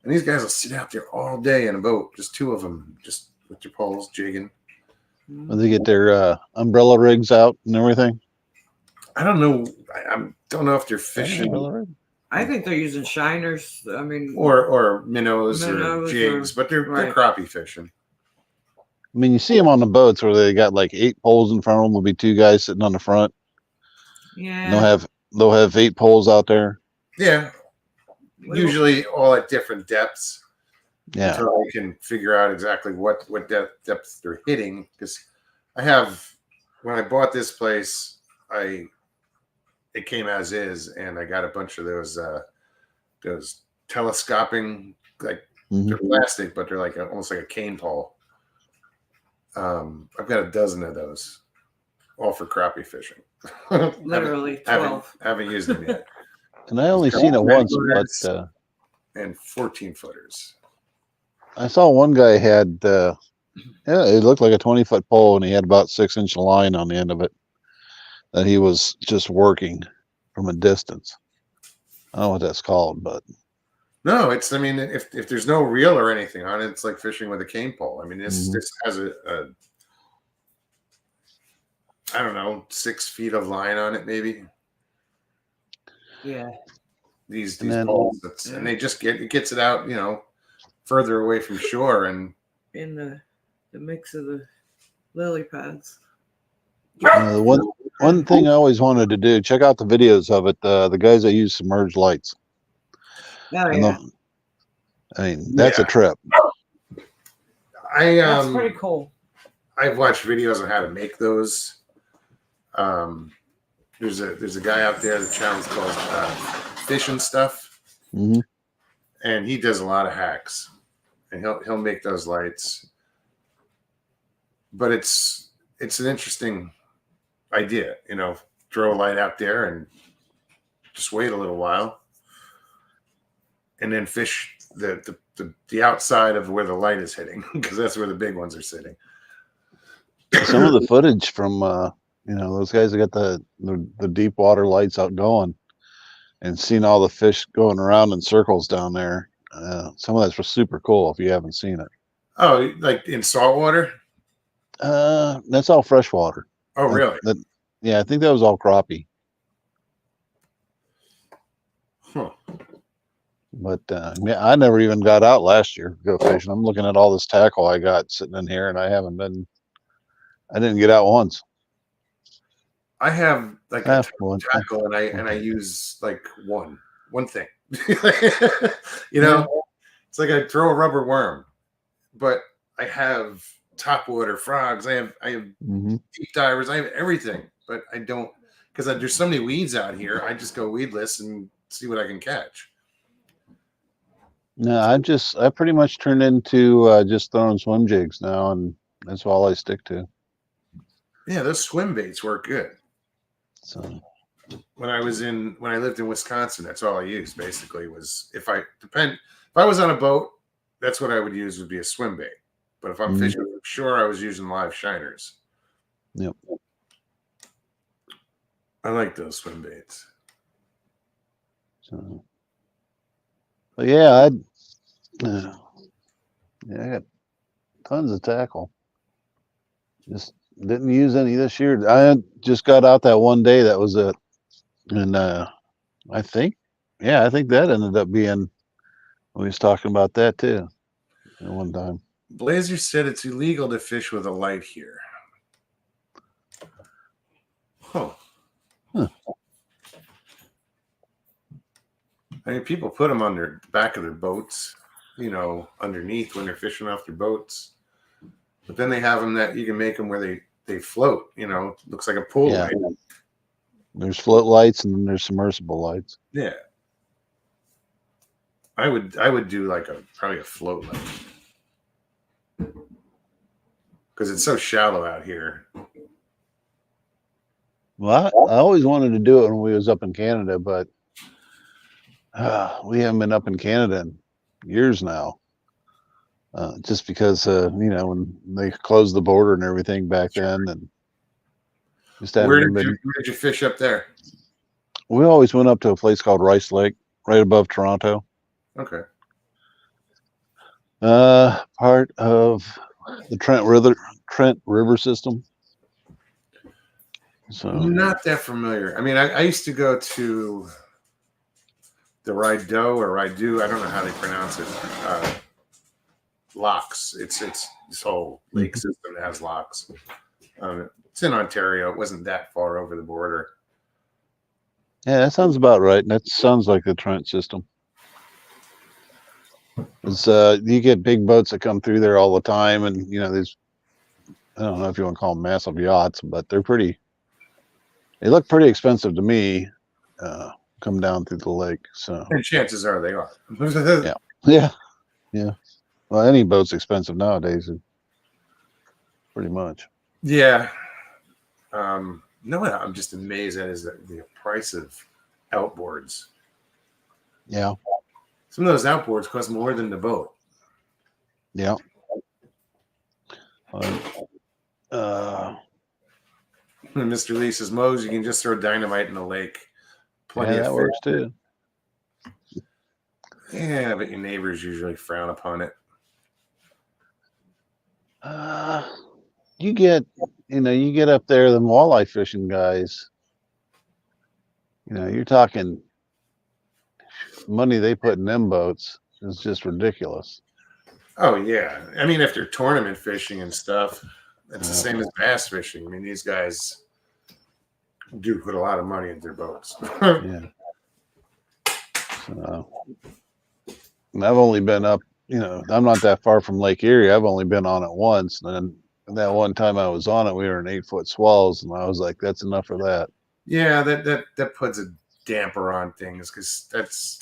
And these guys will sit out there all day in a boat, just two of them, just with their poles jigging. Will they get their umbrella rigs out and everything? I don't know. I don't know if they're fishing. I think they're using shiners. I mean, or minnows or jigs, but they're crappie fishing. I mean, you see them on the boats where they got like 8 poles in front of them. Will be 2 guys sitting on the front. Yeah. And they'll have 8 poles out there. Yeah. usually all at different depths. Yeah. Until I can figure out exactly what depth they're hitting. Because I have, when I bought this place, it came as is, and I got a bunch of those telescoping, like they're plastic, but they're like almost like a cane pole. I've got a dozen of those, all for crappie fishing. Literally 12. Haven't used them yet. And I only seen it once, but and 14 footers. I saw one guy had it looked like a 20-foot pole, and he had about 6-inch line on the end of it that he was just working from a distance. I don't know what that's called, but no, it's, I mean, if there's no reel or anything on it, it's like fishing with a cane pole. I mean, this has a I don't know, 6 feet of line on it, maybe. Yeah. These poles, and they just gets it out, further away from shore, and in the mix of the lily pads. the one thing I always wanted to do, check out the videos of it. The guys that use submerged lights. Oh, yeah. I mean, that's a trip. That's pretty cool. I've watched videos on how to make those. There's a guy out there. The channel's called Fish and Stuff, and he does a lot of hacks, and he'll make those lights. But it's an interesting idea, throw a light out there and just wait a little while, and then fish the outside of where the light is hitting, because that's where the big ones are sitting. Some of the footage from those guys that got the deep water lights out going, and seeing all the fish going around in circles down there. Some of that's super cool if you haven't seen it. Oh, like in saltwater? That's all freshwater. Oh, really? Yeah, I think that was all crappie. Huh. But I never even got out last year to go fishing. I'm looking at all this tackle I got sitting in here, and I didn't get out once. I have like a One. tackle, and I use like one thing. It's like I throw a rubber worm, but I have topwater frogs. I have deep divers. I have everything, but I don't, because there's so many weeds out here. I just go weedless and see what I can catch. No, I pretty much turned into just throwing swim jigs now, and that's all I stick to. Yeah, those swim baits work good. So when I lived in Wisconsin, that's all I used basically. Was if I was on a boat, that's what I would use, would be a swim bait. But if I'm fishing from shore, I was using live shiners. Yep. I like those swim baits. So, but yeah, I got tons of tackle. Just didn't use any this year. I just got out that one day. That was it. And I think that ended up being, we was talking about that too at one time. Blazer said it's illegal to fish with a light here. Huh. I mean, people put them on the back of their boats, underneath when they're fishing off their boats. But then they have them that you can make them where they float, looks like a pool light. There's float lights, and then there's submersible lights. Yeah. I would do like probably a float light, because it's so shallow out here. Well, I always wanted to do it when we was up in Canada, but we haven't been up in Canada in years now. Just because when they closed the border and everything back then, and just where did you fish up there? We always went up to a place called Rice Lake, right above Toronto. Okay. Part of the Trent River system. So I'm not that familiar. I mean, I used to go to the Rideau or Rideau. I don't know how they pronounce it. Locks. It's this whole lake system that has locks. It's in Ontario. It wasn't that far over the border. Yeah, that sounds about right. That sounds like the Trent system. It's you get big boats that come through there all the time, and you know these. I don't know if you want to call them massive yachts, but they're pretty. They look pretty expensive to me. Come down through the lake, so And chances are they are. yeah, yeah. Well, any boat's expensive nowadays, pretty much. Yeah. No, what I'm just amazed at is the price of outboards. Yeah, Some of those outboards cost more than the boat. yeah. When Mr. Lee says, Mose, you can just throw dynamite in the lake. Plenty Yeah, of that fish. works too. Yeah, but your neighbors usually frown upon it. You get, you get up there, the walleye fishing guys. You're talking money they put in them boats is just ridiculous. Oh, yeah. I mean, if they're tournament fishing and stuff, it's the same as bass fishing. I mean, these guys do put a lot of money into their boats. Yeah. So, and I've only been up, I'm not that far from Lake Erie. I've only been on it once. And then that one time I was on it, we were in 8-foot swells, and I was like, that's enough of that. Yeah, that puts a damper on things because that's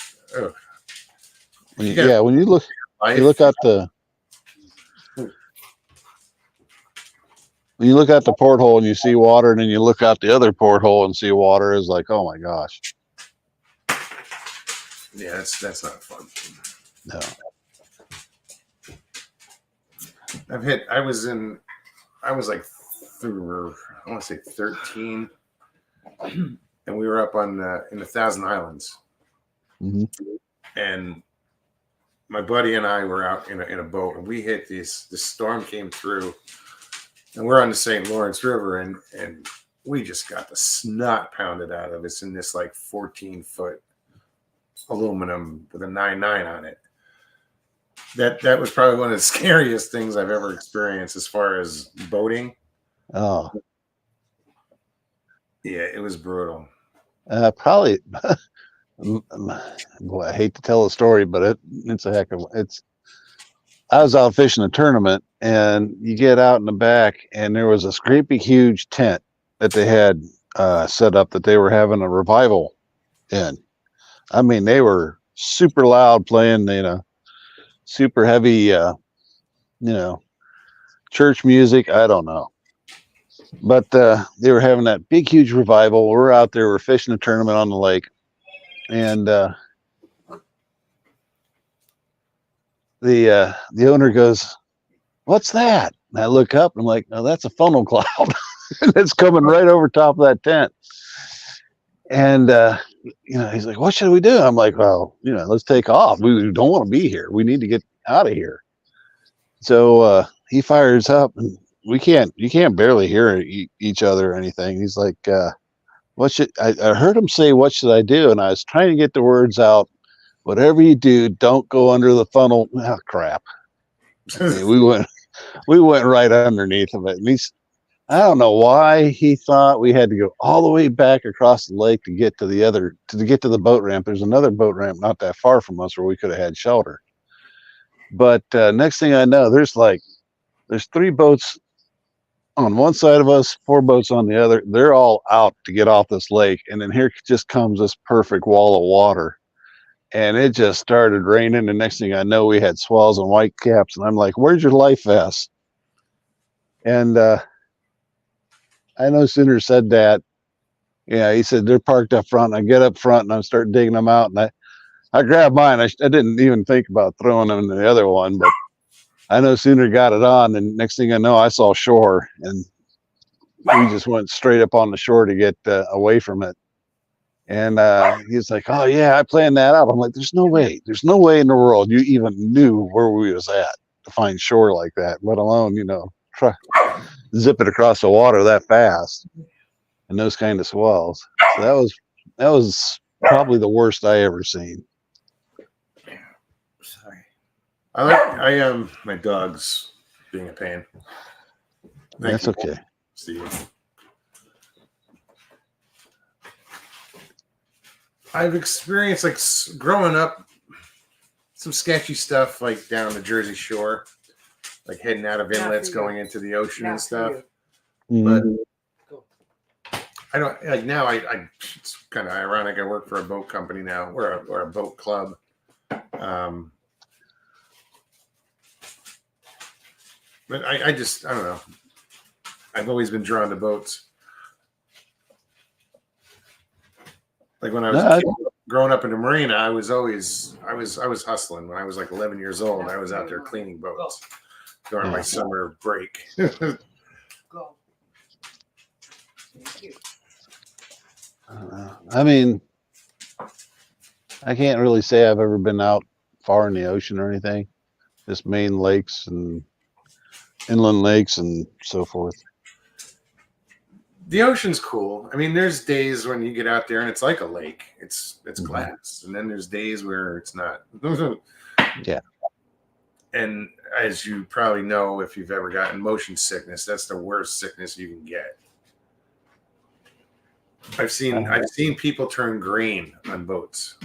When you look out the when you look out the porthole and you see water, and then you look out the other porthole and see water, is like, oh my gosh. Yeah, that's not fun. No. I was like through, I want to say 13, and we were up on in the Thousand Islands, and my buddy and I were out in a boat, and we hit this storm came through, and we're on the St. Lawrence River, and we just got the snot pounded out of us in this like 14-foot aluminum with a 9.9 on it. That was probably one of the scariest things I've ever experienced as far as boating. Oh. Yeah, it was brutal. Probably. Boy, I hate to tell a story, but it's a heck of it's. I was out fishing a tournament, and you get out in the back, and there was a great huge tent that they had set up that they were having a revival in. I mean, they were super loud playing, super heavy, church music. I don't know. But they were having that big, huge revival. We're out there, we're fishing a tournament on the lake. And the owner goes, "What's that?" And I look up and I'm like, "Oh, that's a funnel cloud." It's coming right over top of that tent. And he's like, "What should we do?" I'm like, "Well, let's take off. We don't want to be here. We need to get out of here." So he fires up, and you can't barely hear each other or anything. He's like, I heard him say, "What should I do?" And I was trying to get the words out. Whatever you do, don't go under the funnel. Oh, crap. Okay, we went right underneath of it. And I don't know why he thought we had to go all the way back across the lake to get to the boat ramp. There's another boat ramp not that far from us where we could have had shelter. But next thing I know, there's 3 boats on one side of us, 4 boats on the other. They're all out to get off this lake. And then here just comes this perfect wall of water. And it just started raining. And next thing I know, we had swells and white caps. And I'm like, "Where's your life vest?" And I no sooner said that. Yeah, he said, "They're parked up front." And I get up front and I start digging them out. And I grabbed mine. I didn't even think about throwing them in the other one. But I no sooner got it on. And next thing I know, I saw shore. And we just went straight up on the shore to get away from it. And he's like, "Oh yeah, I planned that out." I'm like, there's no way in the world you even knew where we was at to find shore like that, let alone, try zip it across the water that fast and those kind of swells. So that was probably the worst I ever seen. Sorry. I my dog's being a pain. That's okay. Steve. I've experienced, like, growing up, some sketchy stuff like down the Jersey Shore, like heading out of Not inlets for you. going into the ocean and Not for stuff. you. But Mhm. I don't like now. It's kind of ironic. I work for a boat company now, or a boat club. But I don't know. I've always been drawn to boats. Like when I was No, a kid, growing up in the marina, I was hustling. When I was like 11 years old, I was out there cleaning boats during my summer break. Go. Thank you. I mean, I can't really say I've ever been out far in the ocean or anything. Just main lakes and inland lakes and so forth. The ocean's cool. I mean, there's days when you get out there and it's like a lake. It's Mhm. glass, and then there's days where it's not. Yeah. And as you probably know, if you've ever gotten motion sickness, that's the worst sickness you can get. I've seen people turn green on boats.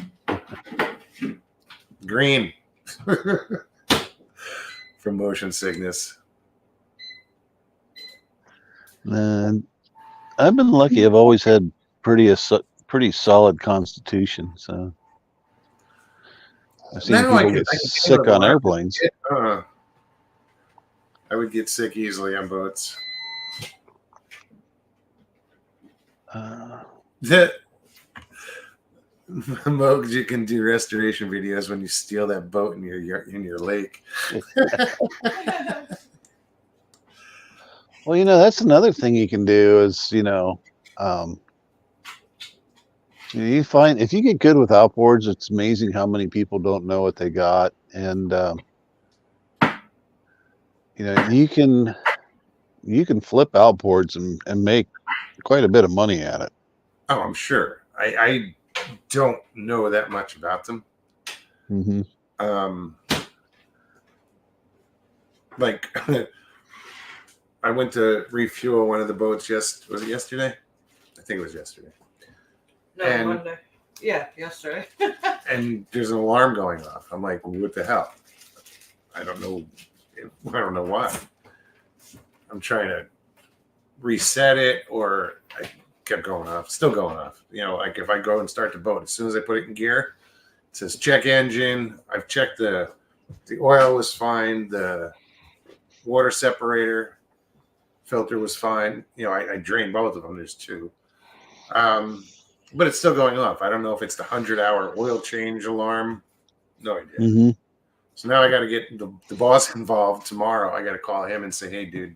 Green from motion sickness. And I've been lucky. I've always had pretty solid constitution. So I've seen Now I people can- get I can sick handle on it. airplanes. I would get sick easily on boats. The Mogs, you can do restoration videos when you steal that boat in your lake. Well, that's another thing you can do is, you find if you get good with outboards, it's amazing how many people don't know what they got. And, you can flip outboards and make quite a bit of money at it. Oh, I'm sure. I don't know that much about them. Mm-hmm. Like I went to refuel one of the boats. Was it yesterday? I think it was yesterday. No, And- Monday. Yeah, yesterday. And there's an alarm going off. I'm like, what the hell? I don't know why. I'm trying to reset it, or I kept going off, still going off. Like if I go and start the boat, as soon as I put it in gear, it says check engine. I've checked the oil was fine. The water separator filter was fine. I drained both of them. There's two. But it's still going off. I don't know if it's the 100-hour oil change alarm. No idea. Mm-hmm. So now I got to get the boss involved tomorrow. I got to call him and say, hey, dude,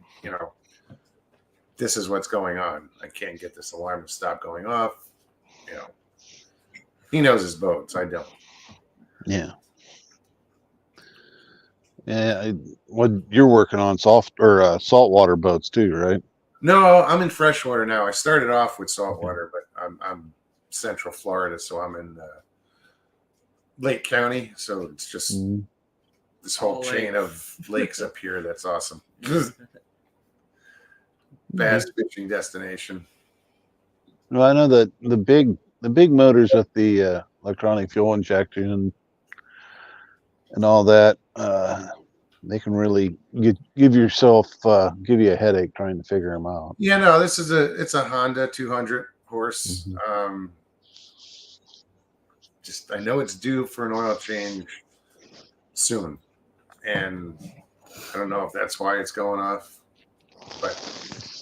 this is what's going on. I can't get this alarm to stop going off. He knows his boats. I don't. Yeah. Yeah. What you're working on saltwater boats too, right? No, I'm in freshwater now. I started off with saltwater, but I'm Central Florida, so I'm in Lake County. So it's just this whole All chain lakes. of lakes up here. That's awesome. Bass fishing destination. Well, I know that the big motors with the electronic fuel injection and all that, they can really give you a headache trying to figure them out. Yeah, no, it's a Honda 200 horse. Mm-hmm. Just I know it's due for an oil change soon, and I don't know if that's why it's going off, but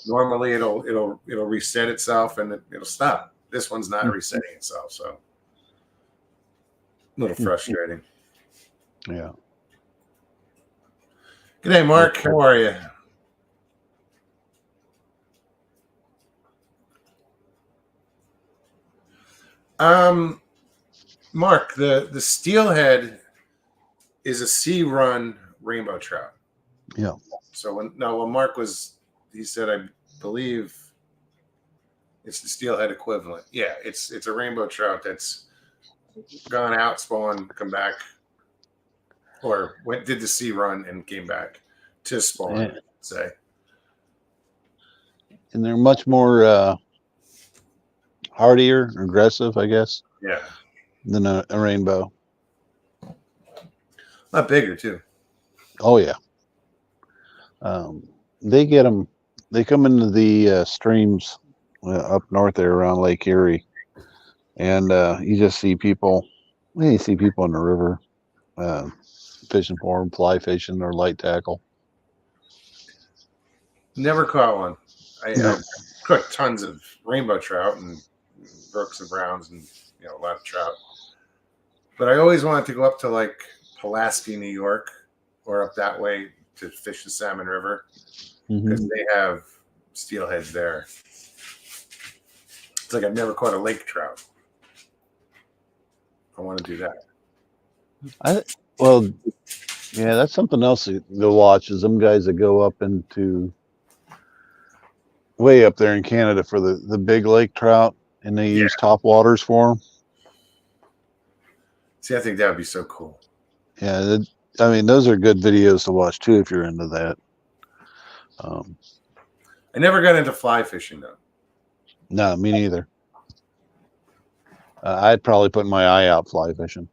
normally it'll reset itself and it'll stop. This one's not resetting itself, so a little frustrating. Yeah. G'day, Mark. How are you? Mark, the steelhead is a sea run rainbow trout. Yeah. So when Mark he said, I believe it's the steelhead equivalent. Yeah, it's a rainbow trout that's gone out, spawned, come back, or did the sea run and came back to spawn. Yeah. I'd say. And they're much more hardier, aggressive, I guess, Yeah. than a rainbow. A lot bigger too. Oh yeah. They get them. They come into the streams up north there around Lake Erie, and you just see people. You see people in the river fishing for them, fly fishing or light tackle. Never caught one. No. I caught tons of rainbow trout and brooks and browns and a lot of trout. But I always wanted to go up to like Pulaski, New York, or up that way to fish the Salmon River because they have steelheads there. It's like I've never caught a lake trout. I want to do that. Well, yeah, that's something else to watch. Is them guys that go up into way up there in Canada for the big lake trout, and they use top waters for them. See, I think that would be so cool. Yeah, I mean, those are good videos to watch too if you're into that. I never got into fly fishing though. No, me neither. I'd probably put my eye out fly fishing.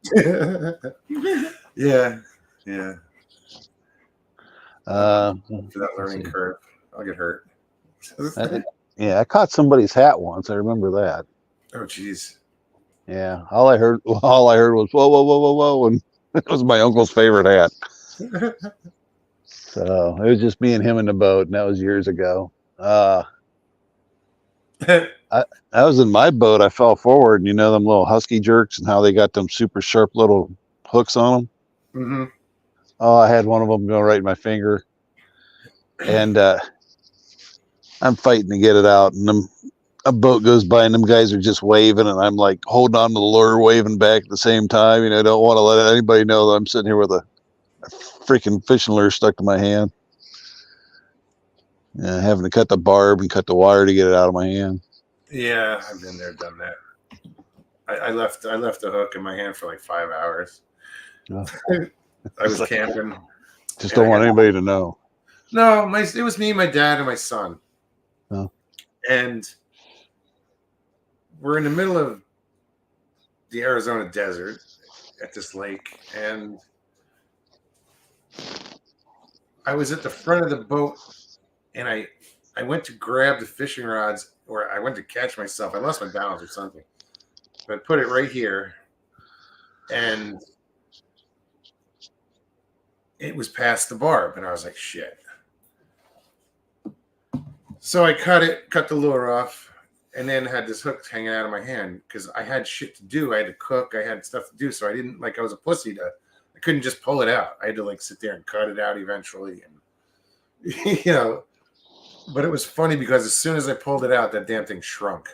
Yeah. For For that learning curve, I'll get hurt. I caught somebody's hat once. I remember that. Oh, jeez. Yeah, all I heard was whoa, whoa, whoa, whoa, whoa, and it was my uncle's favorite hat. So it was just me and him in the boat, and that was years ago. I was in my boat. I fell forward, and them little husky jerks and how they got them super sharp little hooks on them. Oh, I had one of them go right in my finger, and I'm fighting to get it out, and a boat goes by, and them guys are just waving, and I'm like holding on to the lure, waving back at the same time. I don't want to let anybody know that I'm sitting here with a freaking fishing lure stuck to my hand. Having to cut the barb and cut the wire to get it out of my hand. Yeah, I've been there, done that. I left the hook in my hand for like 5 hours. Oh. I was camping. Just don't want anybody to know. No, it was me, my dad, and my son. Oh. And we're in the middle of the Arizona desert at this lake, and I was at the front of the boat, and I went to grab the fishing rods, or I went to catch myself. I lost my balance or something. But I put it right here, and it was past the barb, and I was like, shit. So I cut the lure off, and then had this hook hanging out of my hand because I had shit to do. I had to cook. I had stuff to do. So I didn't, I was a pussy. I couldn't just pull it out. I had to sit there and cut it out eventually. And, but it was funny because as soon as I pulled it out, that damn thing shrunk.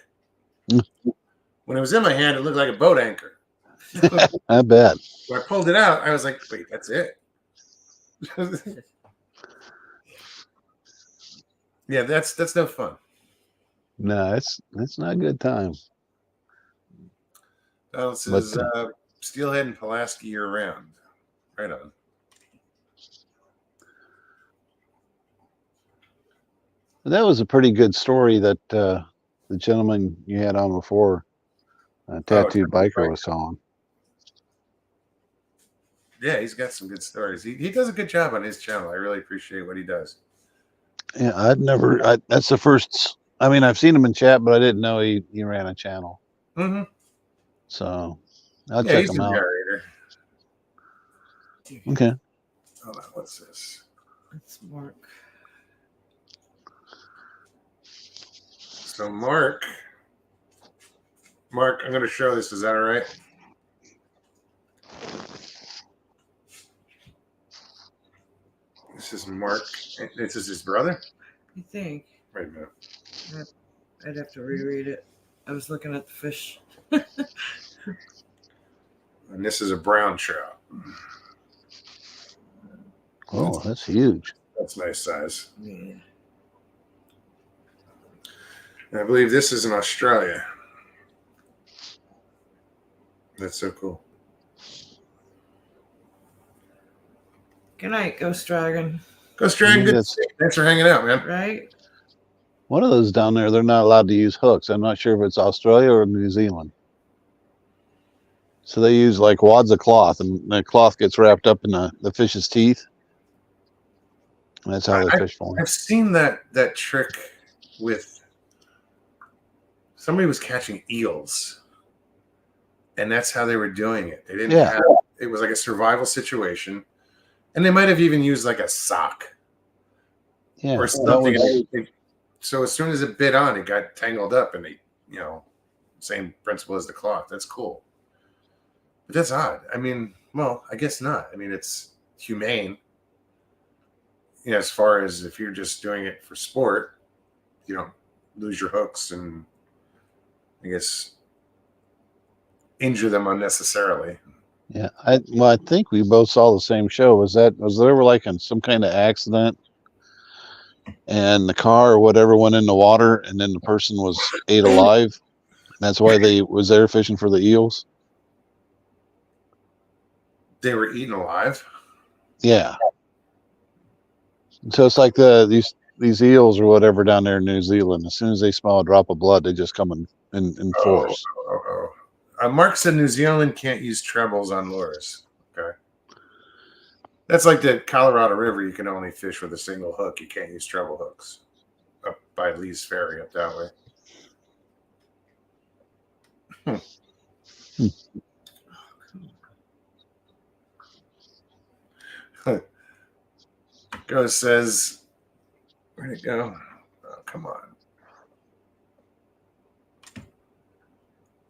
When it was in my hand, it looked like a boat anchor. I bet. When I pulled it out, I was like, wait, that's it? Yeah, that's no fun. No, it's not a good time. This is Steelhead and Pulaski year round. Right on. That was a pretty good story that the gentleman you had on before, Tattooed Biker, was telling. Yeah, he's got some good stories. He does a good job on his channel. I really appreciate what he does. Yeah, that's the first. I mean, I've seen him in chat, but I didn't know he ran a channel. Mm-hmm. So I'll check him out. Narrator. Okay. Hold on, what's this? It's Mark. So Mark, I'm going to show this. Is that all right? This is Mark. This is his brother? I think. Wait a minute. I'd have to reread it. I was looking at the fish. And this is a brown trout. Oh, that's huge. That's nice size. Yeah. And I believe this is in Australia. That's so cool. Good night, Ghost Dragon. Ghost Dragon, good to see you. Thanks for hanging out, man. Right? One of those down there, they're not allowed to use hooks. I'm not sure if it's Australia or New Zealand. So they use like wads of cloth, and the cloth gets wrapped up in the fish's teeth. And that's how they fish for them. I've seen that trick with somebody was catching eels, and that's how they were doing it. They didn't have it was like a survival situation, and they might have even used like a sock or something. So as soon as it bit on, it got tangled up, and they, same principle as the cloth. That's cool, but that's odd. I mean, well, I guess not. I mean, it's humane. As far as if you're just doing it for sport, you don't lose your hooks and I guess injure them unnecessarily. Yeah, I think we both saw the same show. Was there like in some kind of accident, and the car or whatever went in the water, and then the person was ate alive? That's why they was there fishing for the eels. They were eaten alive. Yeah. So it's like these eels or whatever down there in New Zealand. As soon as they smell a drop of blood, they just come in force. Mark said New Zealand can't use trebles on lures. Okay. That's like the Colorado River. You can only fish with a single hook. You can't use treble hooks up by Lee's Ferry up that way. Ghost says, where'd it go? Oh, come on.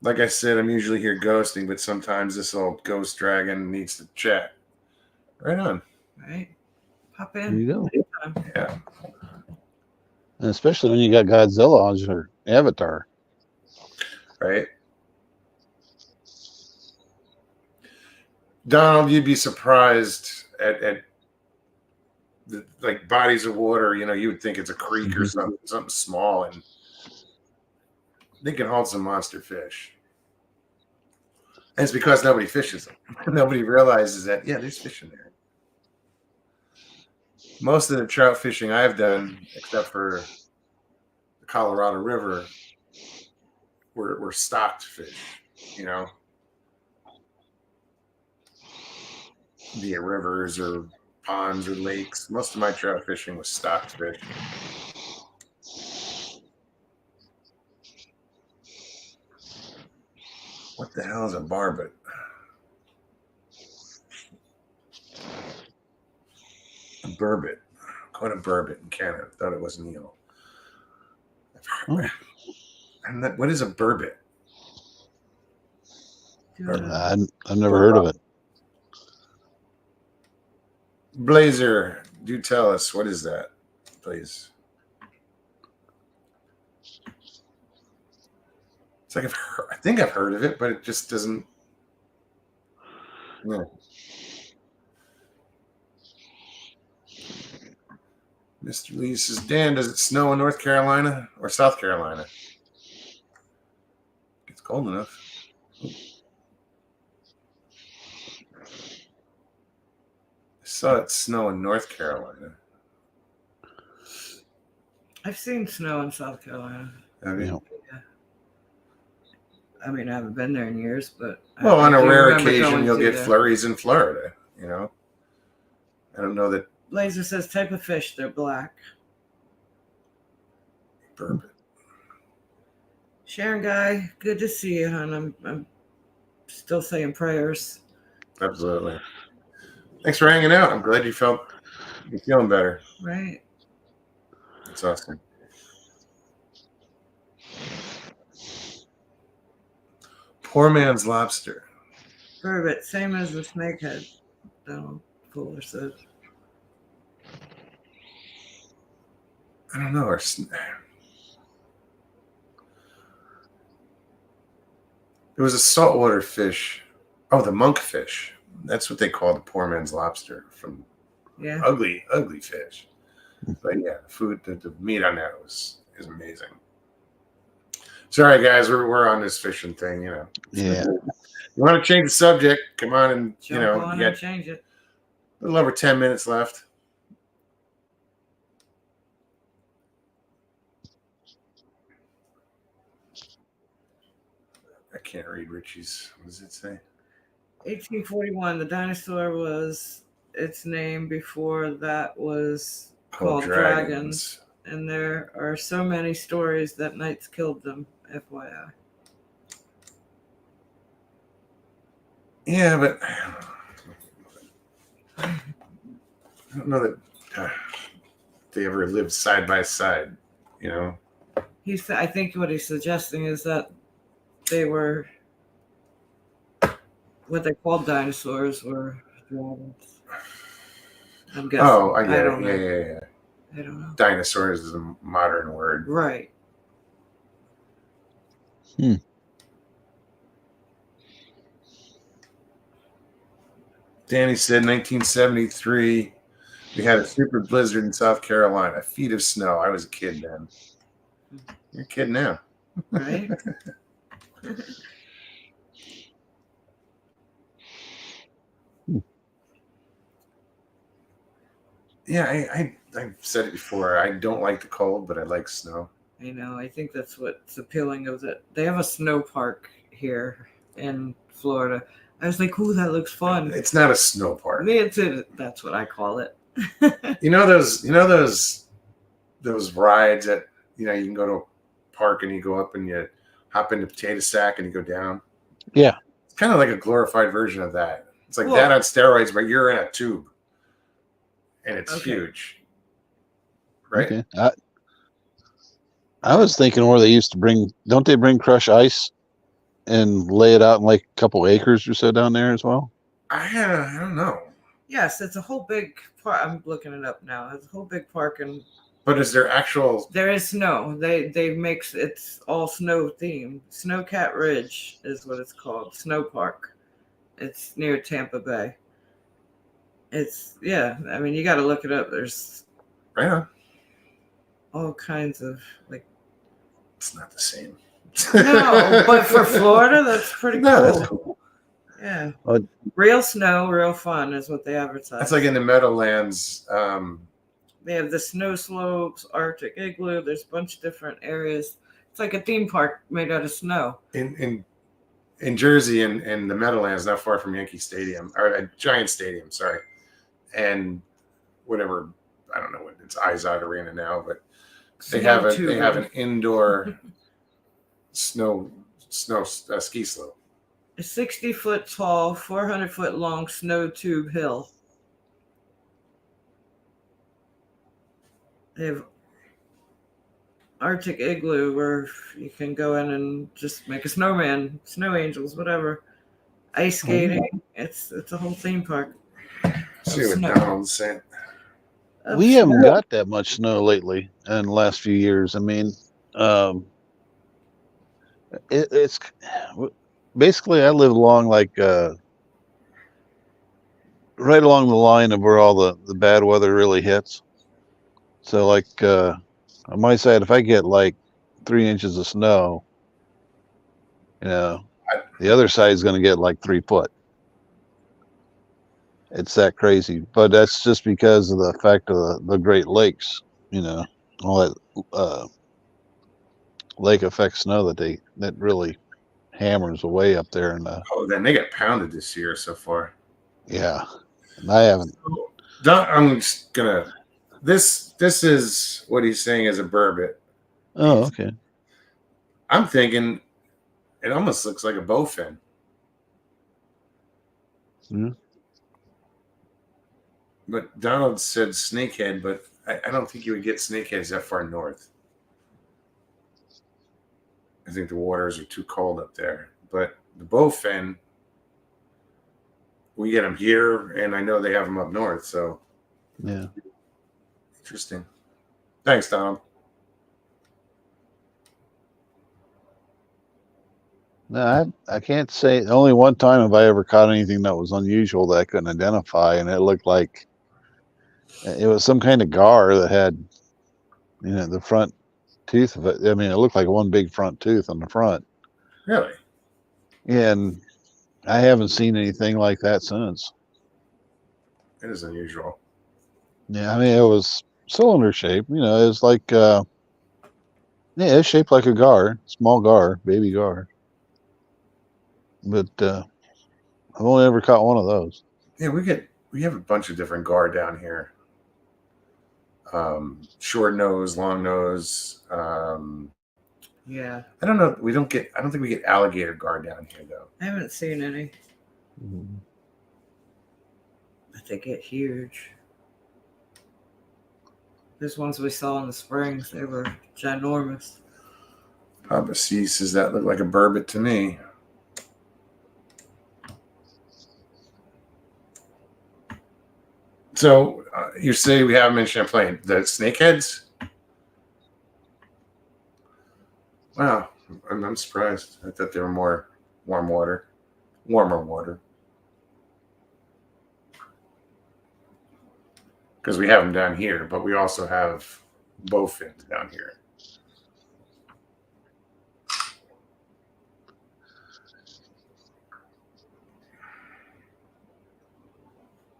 Like I said, I'm usually here ghosting, but sometimes this old ghost dragon needs to chat. Right on. Right. Pop There in. you go. Yeah. And especially when you got Godzilla as your avatar. Right. Donald, you'd be surprised at the, like bodies of water. You would think it's a creek or something small, and they can hold some monster fish. And it's because nobody fishes them. Nobody realizes that, there's fish in there. Most of the trout fishing I've done, except for the Colorado River, were stocked fish, via rivers or ponds or lakes. Most of my trout fishing was stocked fish. What the hell is a barbet? A burbot. Caught a burbot in Canada. Thought it was an eel. What is a burbot? I've never heard of it. Blazer, do tell us, what is that, please? It's like I think I've heard of it, but it just doesn't. No. Mr. Lee says, Dan, does it snow in North Carolina or South Carolina? It's cold enough. I saw it snow in North Carolina. I've seen snow in South Carolina. Have you? Yeah. I mean, I haven't been there in years, but on I a do rare remember occasion, going you'll to get the- flurries in Florida. I don't know that. Laser says type of fish. They're black. Burbot. Sharon Guy, good to see you, hon. I'm still saying prayers. Absolutely. Thanks for hanging out. I'm glad you're feeling better. Right. That's awesome. Poor man's lobster. Burbot, same as the snakehead. Donald Fuller said. I don't know. It was a saltwater fish. Oh, the monkfish. That's what they call the poor man's lobster. From ugly fish. But yeah, the meat on that is amazing. Sorry, guys, we're on this fishing thing, Yeah. You want to change the subject? Come on, and Jump on you and got change it. a little over 10 minutes left. I can't read Richie's. What does it say? 1841. The dinosaur was its name. Before that was Called called dragons. And there are so many stories that knights killed them. FYI. Yeah, but I don't know that they ever lived side by side. You know. I think what he's suggesting is that they were what they called dinosaurs were dragons. I'm guessing. Oh, I get it. don't know. Yeah. I don't know. Dinosaurs is a modern word. Right. Danny said 1973, we had a super blizzard in South Carolina, feet of snow. I was a kid then. You're a kid now. Right. Yeah, I've said it before. I don't like the cold, but I like snow. I know. I think that's what's appealing of it. They have a snow park here in Florida. I was like, "Ooh, that looks fun." It's not a snow park. That's what I call it. You know those rides that you can go to a park and you go up and you hop into Potato Sack and you go down. Yeah. It's kind of like a glorified version of that. It's like Well- that on steroids, but you're in a tube, and it's Okay. huge, right? Okay. I was thinking where they used to don't they bring crushed ice and lay it out in like a couple acres or so down there as well? I don't know. Yes, it's a whole big park. I'm looking it up now. It's a whole big park, and But is there actual? there is snow. They make it's all snow themed. Snowcat Ridge is what it's called. Snow Park. It's near Tampa Bay. I mean, you got to look it up. There's Right on. all kinds of It's not the same. No, but for Florida, that's pretty No, cool. that's cool. Yeah. Oh. Real snow, real fun is what they advertise. That's like in the Meadowlands. They have the snow slopes, Arctic igloo. There's a bunch of different areas. It's like a theme park made out of snow. In Jersey and the Meadowlands, not far from Yankee Stadium or a Giant Stadium, sorry, and whatever, I don't know what it's Izod Arena now, but they have an indoor snow ski slope. A 60-foot tall, 400-foot long snow tube hill. They have Arctic igloo where you can go in and just make a snowman, snow angels, whatever. Ice skating. It's a whole theme park. See what Snow. Donald sent. We haven't got that much snow lately in the last few years. I mean, it's basically I live along right along the line of where all the bad weather really hits. So on my side, if I get like 3 inches of snow, the other side is going to get like 3 foot. It's that crazy, but that's just because of the fact of the Great Lakes, all that lake effect snow that really hammers away up there. And Then they got pounded this year so far. yeah, and I haven't. I'm just gonna. This is what he's saying as a burbot. Oh, okay. I'm thinking it almost looks like a bowfin. Yeah. But Donald said snakehead, but I don't think you would get snakeheads that far north. I think the waters are too cold up there. But the bowfin, we get them here, and I know they have them up north. So Yeah. interesting. Thanks, Donald. No, I can't say. Only one time have I ever caught anything that was unusual that I couldn't identify, and it looked like it was some kind of gar that had, the front tooth of it. I mean, it looked like one big front tooth on the front. Really? And I haven't seen anything like that since. It is unusual. Yeah, I mean, it was cylinder shape. It was like, it's shaped like a gar, small gar, baby gar. But I've only ever caught one of those. Yeah, we have a bunch of different gar down here. Short nose, long nose. Yeah, I don't know. I don't think we get alligator gar down here though. I haven't seen any. Mhm. But they get huge. Those ones we saw in the springs, they were ginormous. Papa C says that looked like a burbot to me. So you say we have them in Champlain. The snakeheads? Wow, I'm surprised. I thought they were more warmer water. Because we have them down here, but we also have bowfins down here.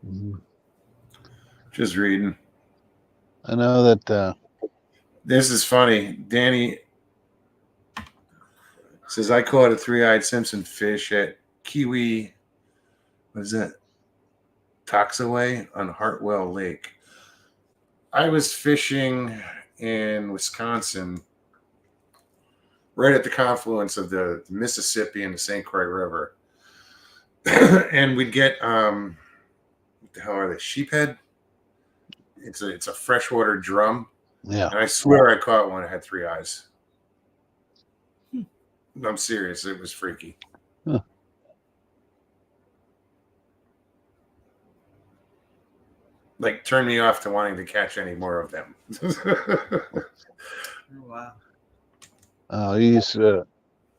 Mhm. Just reading. I know that This is funny. Danny says, I caught a 3-eyed Simpson fish at Kiwi, what is that? Toxaway on Hartwell Lake. I was fishing in Wisconsin, right at the confluence of the Mississippi and the St. Croix River. And we'd get, what the hell are they? Sheephead? It's a freshwater drum. yeah. And I swear I caught one that had 3 eyes. I'm serious. It was freaky. Huh. Like, turned me off to wanting to catch any more of them. Oh, wow. You used to,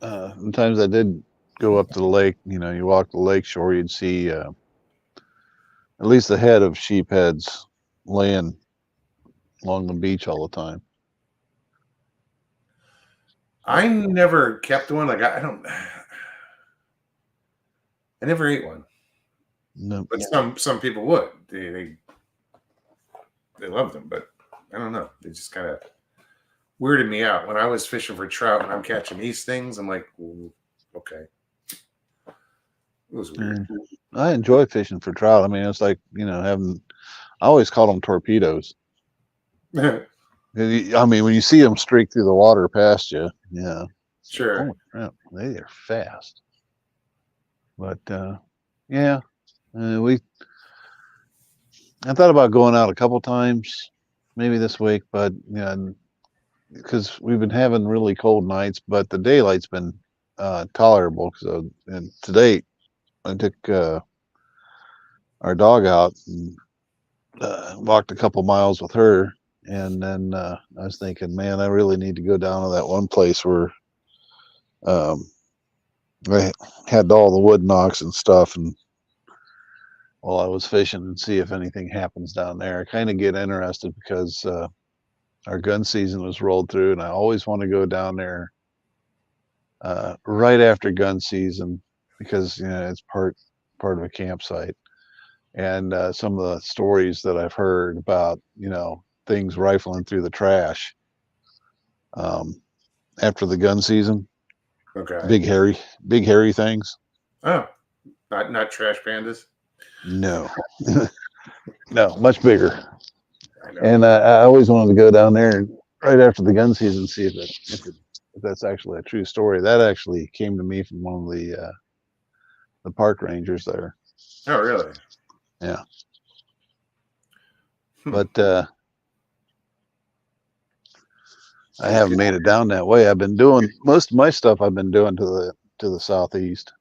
sometimes I did go up to the lake. You know, you walk the lake shore, you'd see at least the head of sheepheads laying along the beach all the time. I never kept one. Like, I never ate one. No, But some people would. They loved them, but I don't know. They just kind of weirded me out. When I was fishing for trout and I'm catching these things, I'm like, ooh, okay. It was weird. I enjoy fishing for trout. I mean, it's like, you know, I always call them torpedoes. I mean, when you see them streak through the water past you, yeah. Sure. Holy crap, they are fast. But yeah, I thought about going out a couple times, maybe this week, but yeah, because we've been having really cold nights, but the daylight's been tolerable. And to date, I took our dog out and walked a couple miles with her, and then I was thinking, man, I really need to go down to that one place where I had all the wood knocks and stuff, and while I was fishing, and see if anything happens down there. I kind of get interested because our gun season was rolled through, and I always want to go down there right after gun season because, you know, it's part of a campsite. And some of the stories that I've heard about, you know, things rifling through the trash after the gun season. Okay. Big hairy things. Oh, not trash pandas. No, no, much bigger. I know. And I always wanted to go down there right after the gun season, see if that's actually a true story. That actually came to me from one of the park rangers there. Oh, really? Yeah. Hmm. But I haven't made it down that way. I've been doing most of my stuff. I've been doing to the southeast.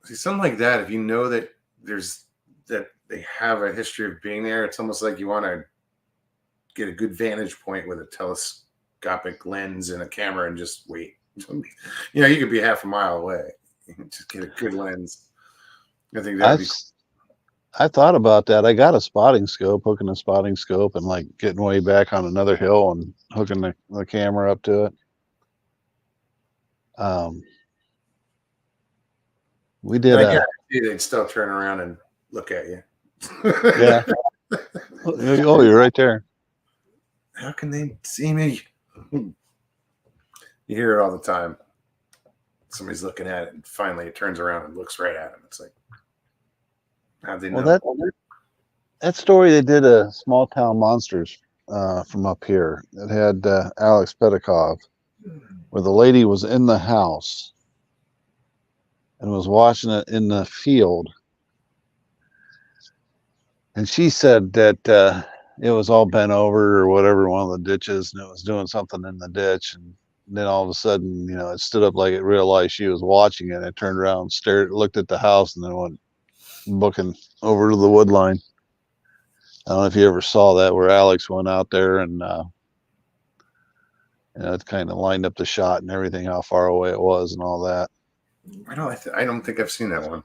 See, something like that. If you know that they have a history of being there, it's almost like you want to get a good vantage point with a telescopic lens and a camera and just wait. You know, you could be half a mile away. Just get a good lens. I think that'd be. I thought about that. I got a spotting scope, hooking a spotting scope, and like getting way back on another hill and hooking the camera up to it. We did. I guarantee they'd still turn around and look at you. Yeah. Oh, you're right there. How can they see me? You hear it all the time. somebody's looking at it, and finally it turns around and looks right at him. It's like, how'd they know? Well, that story they did a Small Town Monsters from up here. It had Alex Pedikov, where the lady was in the house and was watching it in the field. And she said that it was all bent over or whatever, one of the ditches, and it was doing something in the ditch. And then all of a sudden, it stood up like it realized she was watching it. It turned around, looked at the house, and then went booking over to the wood line. I don't know if you ever saw that, where Alex went out there and it kind of lined up the shot and everything, how far away it was and all that. I don't think I've seen that one.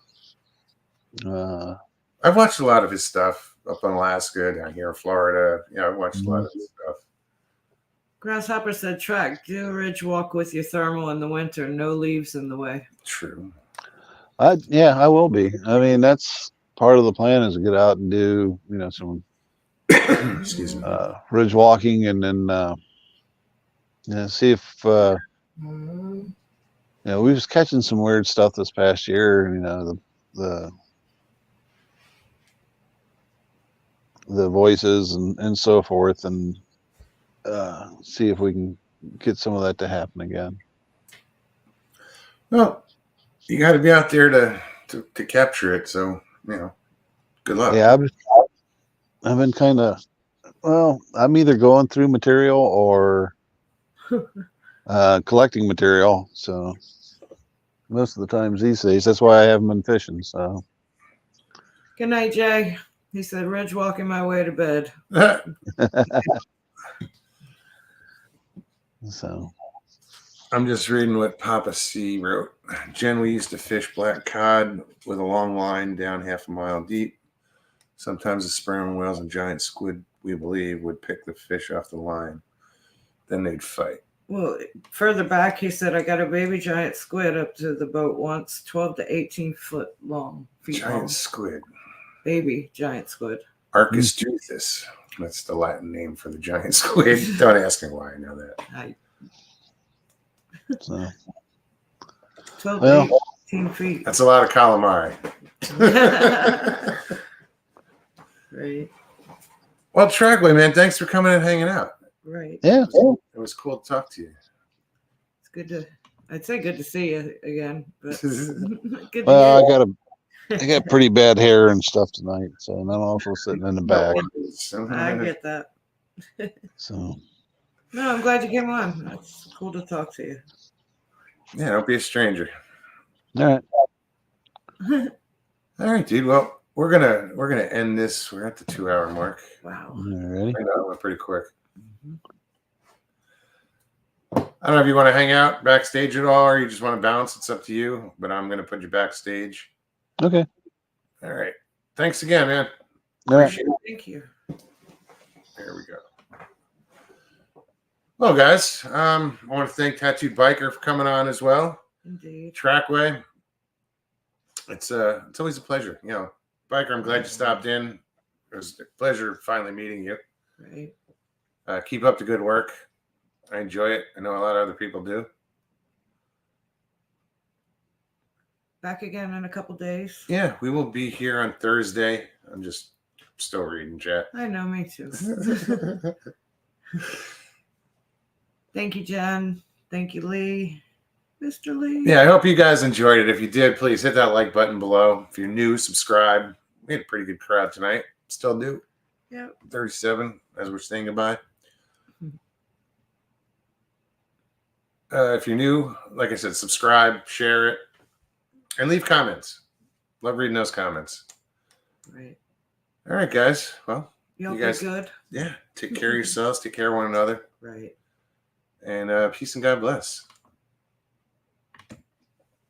Uh, I've watched a lot of his stuff up in Alaska, down here in Florida. I've watched a lot of his stuff. Grasshopper said, "Track, do a ridge walk with your thermal in the winter. No leaves in the way." True. I will be. I mean, that's part of the plan, is to get out and do, some Excuse me. ridge walking, and then see if we was catching some weird stuff this past year. The voices and so forth, and see if we can get some of that to happen again. Well, you got to be out there to capture it. So, good luck. Yeah, I've been kind of, I'm either going through material or collecting material. So most of the times these days, that's why I haven't been fishing. So Good night, Jay. He said, "Ridge walking my way to bed." so I'm just reading what Papa C wrote. Jen, we used to fish black cod with a long line down half a mile deep. Sometimes the sperm whales and giant squid, we believe, would pick the fish off the line. Then they'd fight. Well, further back, he said, "I got a baby giant squid up to the boat once, 12 to 18 feet long. Giant squid. Baby giant squid. Arcus juthus. That's the Latin name for the giant squid. Don't ask me why I know that. So 12 Well, to 18 feet. That's a lot of calamari. Right. Well, Trackway, man, thanks for coming and hanging out. Right. yeah. It was cool to talk to you. It's I'd say good to see you again, but good to Well, hear. I got pretty bad hair and stuff tonight, so and I'm also sitting in the back. I get that. So No, I'm glad you came on. It's cool to talk to you. Yeah, don't be a stranger. all right. All right, dude. Well, we're gonna end this. We're at the 2-hour mark. Wow. All righty. I know, went pretty quick. I don't know if you want to hang out backstage at all, or you just want to bounce. It's up to you. But I'm gonna put you backstage. Okay. All right. Thanks again, man. All right. Appreciate it. Thank you. There we go. Well, guys, I want to thank Tattooed Biker for coming on as well. Indeed. Trackway. It's always a pleasure. Biker, I'm glad you stopped in. It was a pleasure finally meeting you. Right. Keep up the good work. I enjoy it. I know a lot of other people do. Back again in a couple days. Yeah, we will be here on Thursday. I'm just still reading chat. I know, me too. Thank you, Jen. Thank you, Lee. Mr. Lee. Yeah, I hope you guys enjoyed it. If you did, please hit that like button below. If you're new, subscribe. We had a pretty good crowd tonight. Still do. Yep. 37 as we're saying goodbye. If you're new, like I said, subscribe, share it, and leave comments. Love reading those comments. Right. All right, guys. Well, Y'all you be guys, good. yeah, take care of yourselves, take care of one another, Right. and peace and God bless.